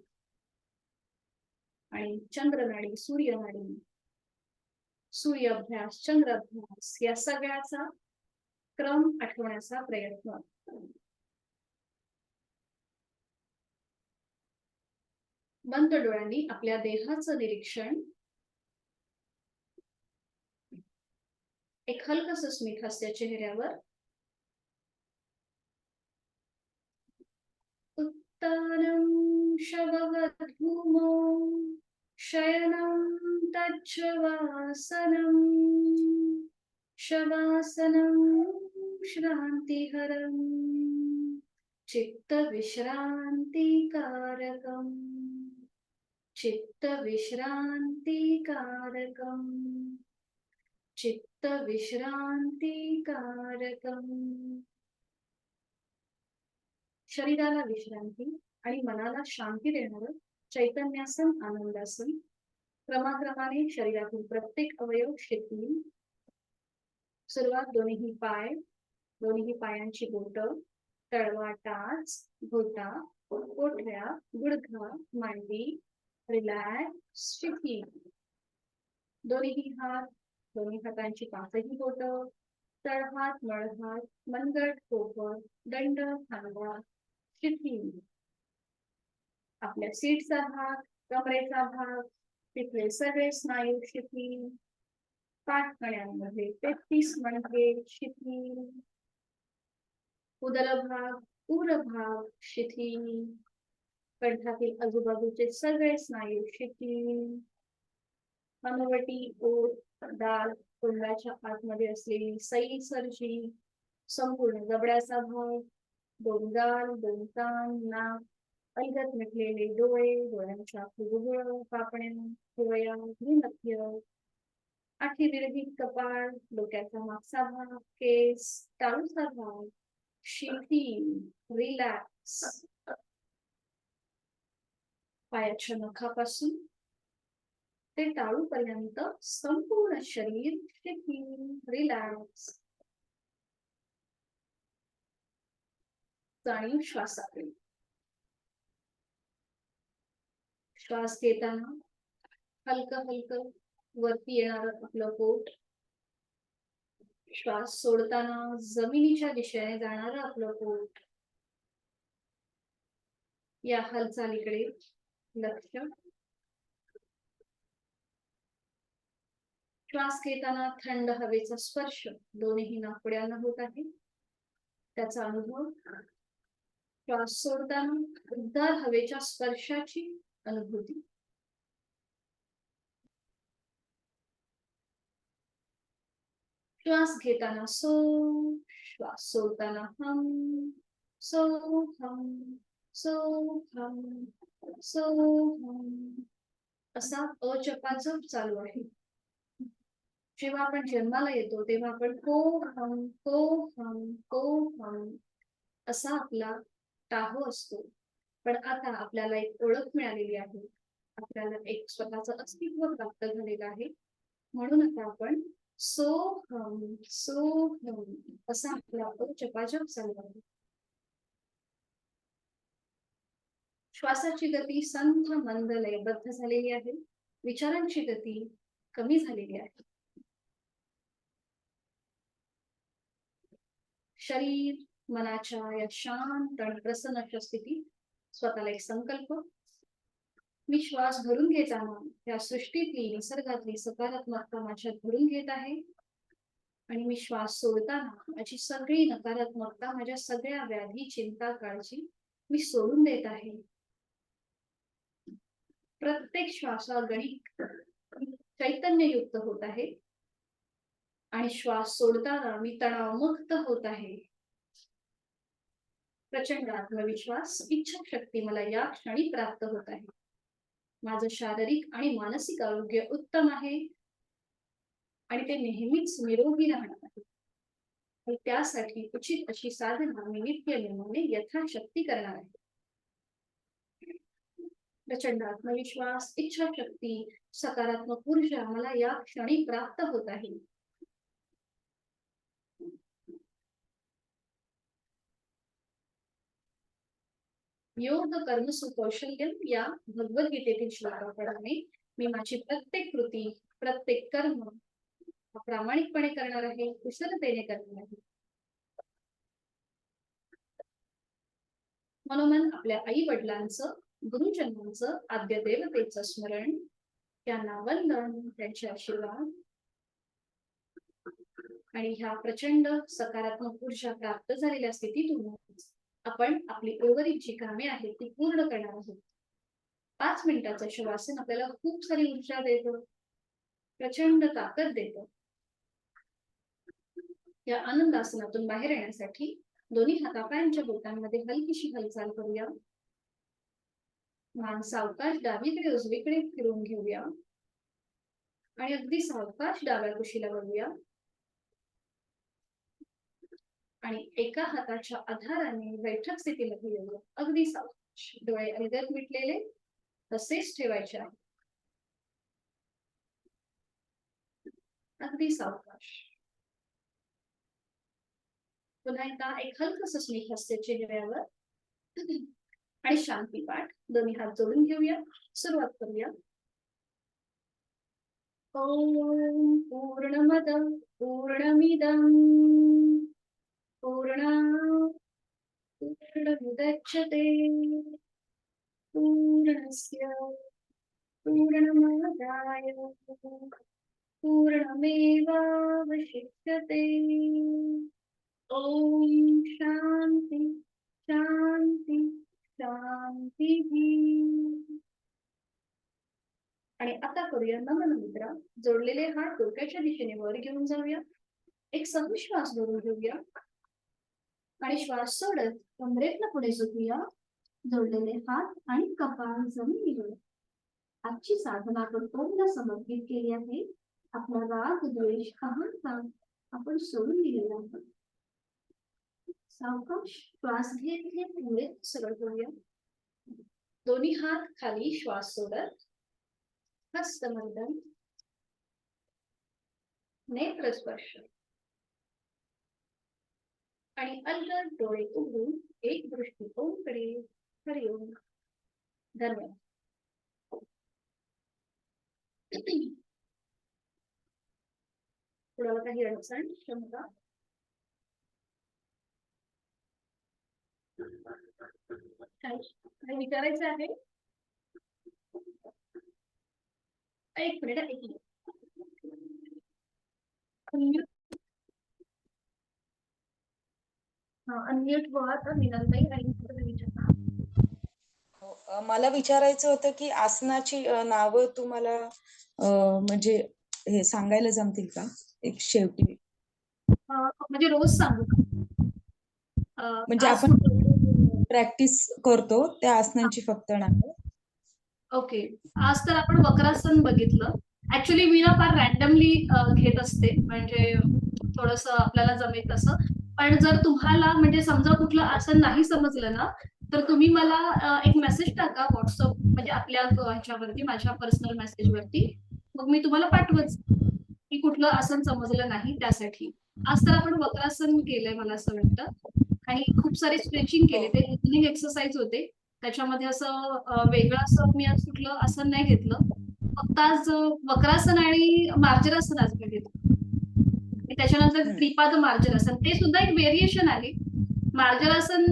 आणि चंद्रनाडी, सूर्यनाडी, सूर्य अभ्यास, चंद्र अभ्यास या सगळ्याचा क्रम आठवण्याचा प्रयत्न. बंद डोळ्यांनी आपल्या देहाचं निरीक्षण. एक हलकस स्मित हास्य चेहऱ्यावर. उत्तानं शववद्भूमौ शयनं तच्छवासनं. शवासनं श्रान्तिहरं चित्तविश्रान्तिकारकम्. चित्तविश्रान्तिकारकम्. चित्तविश्रान्तिकारकम्. शरीराला विश्रांती आणि मनाला शांती देणारं चैतन्यासन, आनंदासन. क्रमाक्रमाने शरीरातील प्रत्येक अवयव शिथिल. सुरुवात दोन्ही पाय, दोन्ही पायांची बोट, तळवा, टाच, घोटा, पोटऱ्या, गुडघा, मांडी. रिलॅक्स, शिथिल. दोन्ही हात, दोन्ही हातांची पाचही बोट, तळहात, मळहात, मनगट, कोपर, दंड, खांदा शिथिल. आपल्या सीटचा भाग, कमरेचा भाग, तिथले सगळे स्नायू शिथिल. पाठकण्यांमध्ये 33 मणके शिथिल. उदर भाग, उर भाग शिथिल. कंठातील आजूबाजूचे सगळे स्नायू शिथिल. अनुवटी, ओठ, दाल, तोंडाच्या आतमध्ये असलेली सैल सर्जी, संपूर्ण जबड्याचा भाग, दोन गाल, दोन कान, नाक, अलगद मिटलेले डोळे, डोळ्यांच्या बुबुळ, पापण्या, भुवया, नख्य, आठी विरहित कपाळ, डोक्याचा मागचा भाग, केस, टाळूचा भाग, शिथिल, रिलॅक्स, पायाच्या नखापासून ते टाळूपर्यंत संपूर्ण शरीर शिथिल, रिलॅक्स. जाणीव श्वासाकडे. श्वास घेताना हलकं हलकं वरती येणार आपलं पोट, श्वास सोडताना जमिनीच्या दिशेने जाणार आपलं पोट. या हालचालीकडे लक्ष. श्वास घेताना थंड हवेचा स्पर्श दोन्ही नाकपुड्यांना होत आहे, त्याचा अनुभव. श्वास सोडताना उबदार हवेच्या स्पर्शाची अनुभूती. श्वास घेताना सो, श्वास सोडताना हम, सो हम, सो हम, सो हम, असा अजपाजप चालू आहे. जेव्हा आपण जन्माला येतो तेव्हा आपण को हम, को हम, को हम असा आपला टाहो असतो. पण आता आपल्याला एक ओळख मिळालेली आहे, आपल्याला एक स्वतःचं अस्तित्व प्राप्त झालेलं आहे, म्हणून आता आपण सो हम असा आपला जपाजप चालू आहे. श्वासाची गती संथ मंद लयबद्ध झालेली आहे, विचारांची गती कमी झालेली आहे. शरीर मनाच्या या शांत आणि प्रसन्न स्थितीत स्वतःला एक संकल्प. मी श्वास भरून घेताना या सृष्टीतली निसर्गातली सकारात्मकता माझ्यात भरून घेत आहे, आणि मी श्वास सोडताना माझी सगळी नकारात्मकता, माझ्या सगळ्या व्याधी, चिंता, काळजी मी सोडून देत आहे. प्रत्येक श्वासागणिक चैतन्ययुक्त होत आहे, आणि श्वास सोडताना मी तणावमुक्त होत आहे. प्रचंड आत्मविश्वास, इच्छाशक्ती मला या क्षणी प्राप्त होत आहे. माझं शारीरिक आणि मानसिक आरोग्य उत्तम आहे, आणि ते नेहमीच निरोगी राहणार आहे. आणि त्यासाठी उचित अशी साधना मी नित्यनेमाने यथाशक्ती करणार आहे. प्रचंड आत्मविश्वास, इच्छाशक्ती, सकारात्मक ऊर्जा मला या क्षणी प्राप्त होत आहे. योग कर्म सुकौशल्य या भगवद्गीतेतील श्लोकाप्रमाणे मी माझी प्रत्येक कृती, प्रत्येक कर्म प्रामाणिकपणे करणार आहे, कुशलतेने करणार आहे. मनोमन आपल्या आई वडिलांचं, गुरुजनांचं, आद्य देवतेचं स्मरण, त्यांना वंदन, त्यांचे आशीर्वाद, आणि ह्या प्रचंड सकारात्मक ऊर्जा प्राप्त झालेल्या स्थितीतून आपण आपली उर्वरित जी कामे आहेत ती पूर्ण करणार आहोत. 5 मिनिटाचं शवासन आपल्याला खूप सारी ऊर्जा देतं, प्रचंड ताकद देतं. या आनंदासनातून बाहेर येण्यासाठी दोन्ही हातापायांच्या बोटांमध्ये हलकीशी हालचाल करूया. मान सावकाश डावीकडे उजवीकडे फिरून घेऊया, आणि अगदी सावकाश डाव्या कुशीला वळूया, आणि एका हाताच्या आधाराने बैठक स्थितीमध्ये येऊया. अगदी सावकाश, डोळे अलगद मिटलेले तसेच ठेवायचे आहे. अगदी सावकाश. पुन्हा एकदा एक हलकस स्मित हास्य चेहऱ्यावर, आणि शांती पाठ. दोन्ही हात जोडून घेऊया, सुरुवात करूया. ओम पूर्णमद पूर्णमिदं पूर्णात् पूर्णमुदच्यते पूर्णस्य पूर्णमादाय पूर्णमेवावशिष्यते. ओम शांति शांति शांति. आणि आता करूया नमन मुद्रा. जोडलेले हात डोक्याच्या दिशेने वर घेऊन जाऊया. एक सम श्वास भरून घेऊया आणि श्वास सोडत कमरेतनं पुढे झुकूया. जोडलेले हात आणि कपाळ जमिनीवर. आजची साधना आपण ओमला समर्पित केली आहे. आपला राग, द्वेष, अहंकार आपण सोडून दिलेला आहे. सावकाश श्वास घेत घेत पुढे सरळ करूया. दोन्ही हात खाली, श्वास सोडत हस्तमर्दन, नेत्र स्पर्श आणि अलगद डोळे उघडून एक दृष्टी ओमकडे. हरिओम. धन्यवाद. कुणाला काही अडचण, शंका? काही विचारायचं आहे? एक मिनिट. अनम्यूट व्हा तर विनंती आणि मला विचारायचं होतं की आसनाची नावं तुम्हाला म्हणजे हे सांगायला जमतील का एक शेवटी? म्हणजे रोज सांगू का? म्हणजे आपण प्रॅक्टिस करतो त्या आसनांची फक्त नावं. ओके. आज तर आपण वक्रासन बघितलं. ऍक्च्युली मी ना फार रॅन्डमली घेत असते, म्हणजे थोडस आपल्याला जमेल तसं. पण जर तुम्हाला म्हणजे समजा कुठलं आसन नाही समजलं ना, तर तुम्ही मला एक मेसेज टाका व्हॉट्सअप, म्हणजे आपल्या ह्याच्यावरती, माझ्या पर्सनल मेसेजवरती. मग मी तुम्हाला पाठवत की कुठलं आसन समजलं नाही त्यासाठी. आज तर आपण वक्रासन केलंय मला असं वाटतं, आणि खूप सारे स्ट्रेचिंग केले. ते लिसनिंग एक्सरसाइज होते. त्याच्यामध्ये असं वेगळं असं मी आज कुठलं आसन नाही घेतलं. फक्त आज वक्रासन आणि मार्जरासन आज मी घेतलं. त्याच्यानंतर त्रिपाद मार्जरासन, ते सुद्धा एक व्हेरिएशन आहे. मार्जरासन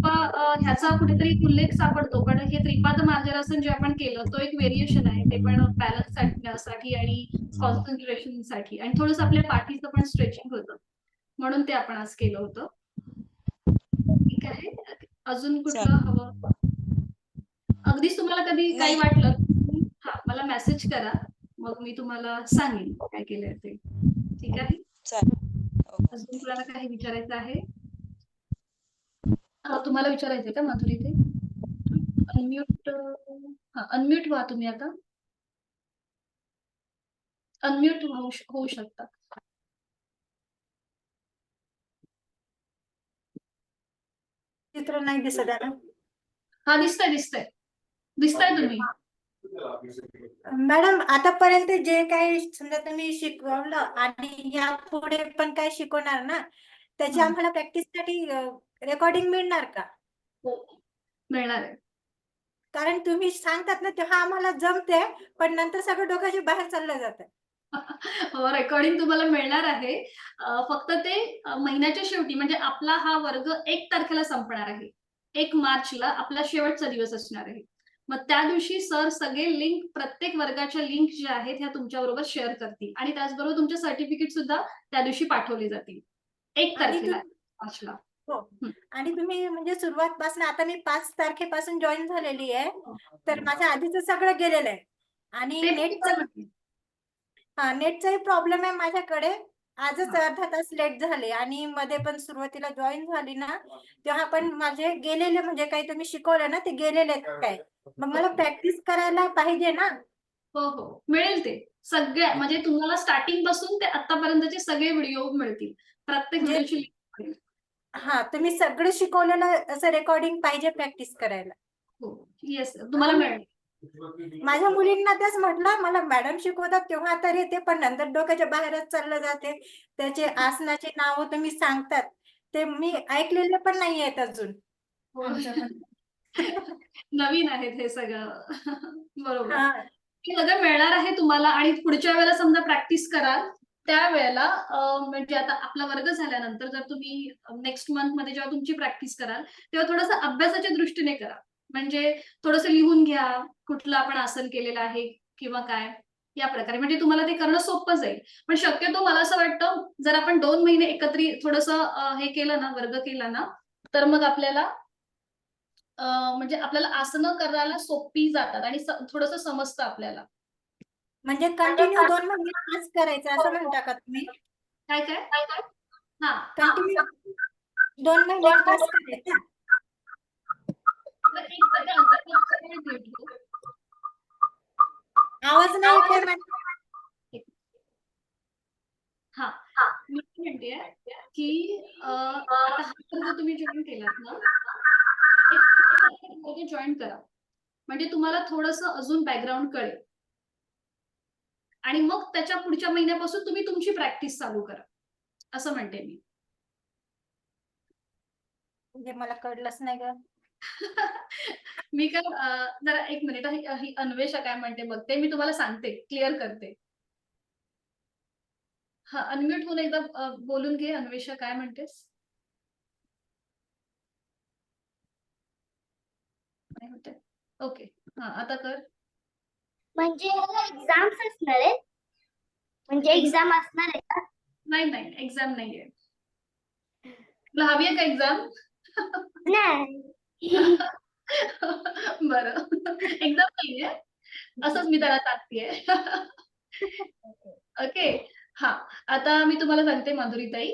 ह्याचा कुठेतरी उल्लेख सापडतो, पण हे त्रिपाद मार्जरासन जे आपण केलं तो एक व्हेरिएशन आहे. ते पण बॅलन्स साठी आणि कॉन्सन्ट्रेशन साठी, आणि थोडस आपल्या पाठीचं पण स्ट्रेचिंग होतं, म्हणून ते आपण आज केलं होतं. ठीक आहे. अजून कुठलं हवं? अगदीच तुम्हाला कधी काही वाटलं हा मला मेसेज करा, मग मी तुम्हाला सांगेन काय केलंय ते. ठीक आहे. अजून तुम्हाला काही विचारायचं आहे? तुम्हाला विचारायचंय का माधुरी? ते अनम्यूट. अनम्यूट व्हा तुम्ही आता. अनम्यूट होऊ शकता. चित्र नाही दिसत आहे ना? हा दिसतंय तुम्ही. मॅडम आतापर्यंत जे काही समजा तुम्ही शिकवलं आणि यापुढे पण काय शिकवणार ना, त्याची आम्हाला प्रॅक्टिस साठी रेकॉर्डिंग मिळणार का? हो, मिळणार आहे. कारण तुम्ही सांगतात ना तेव्हा आम्हाला जमते, पण नंतर सगळं डोक्याच्या बाहेर चाललं जातं. हो, रेकॉर्डिंग तुम्हाला मिळणार आहे. फक्त ते महिन्याच्या शेवटी, म्हणजे आपला हा वर्ग 1 तारखेला संपणार आहे. 1 मार्चला आपला शेवटचा दिवस असणार आहे. मग त्या दिवशी सर सगळे लिंक, प्रत्येक वर्गाच्या लिंक ज्या आहेत ह्या तुमच्या बरोबर शेअर करतील, आणि त्याचबरोबर तुमचे सर्टिफिकेट सुद्धा त्या दिवशी पाठवले जातील 1 तारखेला मार्चला. हो. आणि तुम्ही म्हणजे सुरुवातपासून, आता मी 5 तारखेपासून जॉईन झालेली आहे, तर माझ्या आधीच सगळं गेलेलं आहे. आणि नेटचाही प्रॉब्लेम आहे माझ्याकडे. आजच अर्धा तास लेट झाले, आणि मध्ये पण सुरुवातीला जॉईन झाली ना तेव्हा पण माझे गेलेले, म्हणजे काही तुम्ही शिकवलं ना ते गेलेले काय. मग मला प्रॅक्टिस करायला पाहिजे ना. हो, मिळेल ते सगळे, म्हणजे तुम्हाला स्टार्टिंग पासून ते आतापर्यंतचे सगळे व्हिडिओ मिळतील. प्रत्येक व्हिडिओची लिंक मिळेल. हा, तुम्ही सगळं शिकवलेलं असं रेकॉर्डिंग पाहिजे प्रॅक्टिस करायला. हो, येस, तुम्हाला मिळेल. माझ्या मुलींना तेच म्हटलं, मला मॅडम शिकवतात तेव्हा तर येते, पण नंतर डोक्याच्या बाहेरच चाललं जाते. त्याचे आसनाचे नाव तुम्ही सांगतात ते मी ऐकलेले पण नाही आहेत अजून. नवीन आहेत हे सगळं. बरोबर. हे सगळं मिळणार आहे तुम्हाला, आणि पुढच्या वेळेला समजा प्रॅक्टिस कराल त्यावेळेला, म्हणजे आता आपला वर्ग झाल्यानंतर जर तुम्ही नेक्स्ट मंथ मध्ये जेव्हा तुमची प्रॅक्टिस कराल, तेव्हा थोडंसं अभ्यासाच्या दृष्टीने करा. म्हणजे थोडंसं लिहून घ्या कुठलं आपण आसन केलेलं आहे किंवा काय, या प्रकारे, म्हणजे तुम्हाला ते करणं सोपं जाईल. पण शक्यतो मला असं वाटतं, जर आपण 2 महिने एकत्रित थोडंसं हे केलं ना, वर्ग केला ना, तर मग आपल्याला म्हणजे आपल्याला आसनं करायला सोपी जातात आणि थोडंसं समजतं आपल्याला. म्हणजे कंटिन्यू 2 महिने क्लास करायचा असं म्हणता का तुम्ही? काय काय हा कंटिन्यू 2 महिने क्लास करायचा? आवाज नाही येत आहे मॅडम. हा मी म्हणते की आता हा वर्ग तुम्ही जॉईन केलात ना, जॉईन करा म्हणजे तुम्हाला थोडंसं अजून बॅकग्राऊंड कळेल आणि मग त्याच्या पुढच्या महिन्यापासून तुम्ही तुमची प्रॅक्टिस चालू करा असं म्हणते मी. म्हणजे मला कळलंच नाही ग. मी काय जरा एक मिनिट, ही अन्वेषा काय म्हणते बघते, मी तुम्हाला सांगते, क्लिअर करते. हा अनम्यूट होऊन एकदा बोलून घे. अन्वेषा काय म्हणतेस? नाही होते. ओके हा आता कर. म्हणजे एक्झाम्स असणार आहे? म्हणजे एक्झाम असणार आहे का? नाही नाही एक्झाम नाहीये. तुला हवी आहे का एक्झाम? नाही. बरं एक्झाम नाहीये असंच मी त्याला सांगतेय. ओके हा आता मी तुम्हाला सांगते माधुरीताई,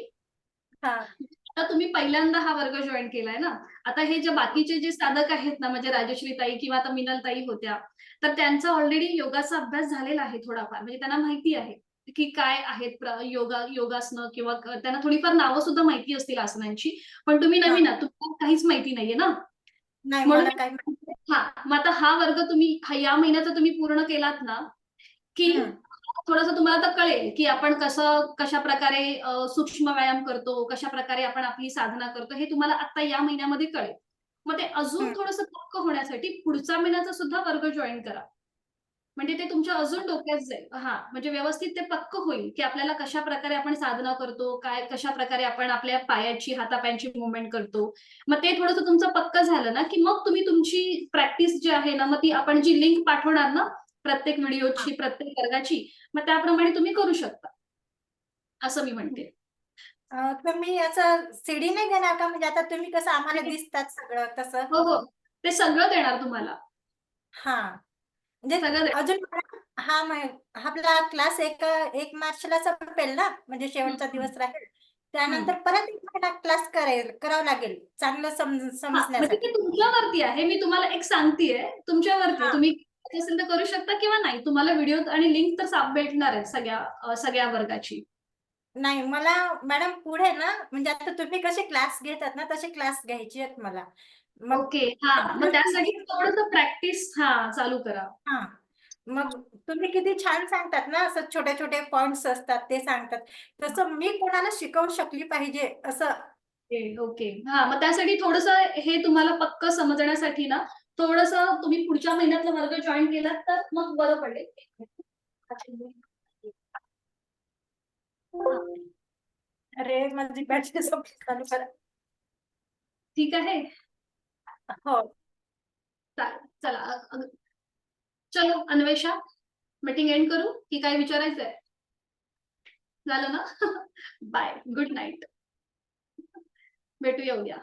हा आता तुम्ही पहिल्यांदा हा वर्ग जॉईन केलाय ना, आता हे जे बाकीचे जे साधक आहेत ना, म्हणजे राजश्री ताई किंवा आता मिनल ताई होत्या, तर त्यांचा ऑलरेडी योगाचा अभ्यास झालेला आहे थोडाफार, म्हणजे त्यांना माहिती आहे की काय आहेत योगासनं किंवा त्यांना थोडीफार नावं सुद्धा माहिती असतील आसनांची. पण तुम्ही नवीन आहात, तुम्हाला काहीच माहिती नाहीये ना, नाही म्हणून मला काय माहिती. हा मग आता हा वर्ग तुम्ही या महिन्याचा तुम्ही पूर्ण केलात ना की थोडंसं तुम्हाला तर कळेल की आपण कशा प्रकारे सूक्ष्म व्यायाम करतो, कशा प्रकारे आपण आपली साधना करतो, हे तुम्हाला आता या महिन्यामध्ये कळेल. मग ते अजून थोडंसं पक्क होण्यासाठी पुढचा महिन्याचा सुद्धा वर्ग जॉईन करा, म्हणजे ते तुमच्या अजून डोक्यात जाईल. हा म्हणजे व्यवस्थित ते पक्क होईल की आपल्याला कशा प्रकारे आपण साधना करतो, काय कशा प्रकारे आपण आपल्या पायाची हातापायांची मुवमेंट करतो. मग ते थोडंसं तुमचं पक्क झालं ना की मग तुम्ही तुमची प्रॅक्टिस जी आहे ना, मग ती आपण जी लिंक पाठवणार ना प्रत्येक व्हिडिओची, प्रत्येक वर्गाची, मग त्याप्रमाणे तुम्ही करू शकता असं मी म्हणते. तुम्ही याचं सीडी नाही देणार का? म्हणजे आता तुम्ही कसं आम्हाला दिसतात सगळं तसं. हो हो ते सगळं देणार तुम्हाला. हा म्हणजे सगळं देणार. अजून हा आपला क्लास 1 मार्चला संपेल ना, म्हणजे शेवटचा दिवस राहील. त्यानंतर परत एक महिना क्लास करावं लागेल चांगलं म्हणजे समजण्यासाठी. ते तुमच्यावरती आहे. मी तुम्हाला एक सांगतेय, तुमच्यावरती आहे. तुम्ही असेल तर करू शकता किंवा नाही. तुम्हाला व्हिडिओ आणि लिंक तर भेटणार आहे सगळ्या वर्गाची. नाही मला मॅडम पुढे ना, म्हणजे आता तुम्ही कसे क्लास घेतात ना, तसे क्लास घ्यायचे आहेत मला. मग ओके हा मग त्यासाठी थोडंसं प्रॅक्टिस चालू करा. हा मग तुम्ही किती छान सांगतात ना, असं छोटे छोटे पॉइंट्स असतात ते सांगतात, तसं मी कोणाला शिकवू शकली पाहिजे असं. ओके हा मग त्यासाठी थोडंसं हे तुम्हाला पक्क समजण्यासाठी ना, थोडंसं तुम्ही पुढच्या महिन्यातला वर्ग जॉईन केलात तर मग बरं पडेल. अरे माझी बॅटरी संपली, चालू करा. ठीक आहे हो चालेल. चला चलो अन्वेषा, मीटिंग एंड करू की काय विचारायचंय? झालं ना? बाय, गुड नाईट, भेटूया उद्या.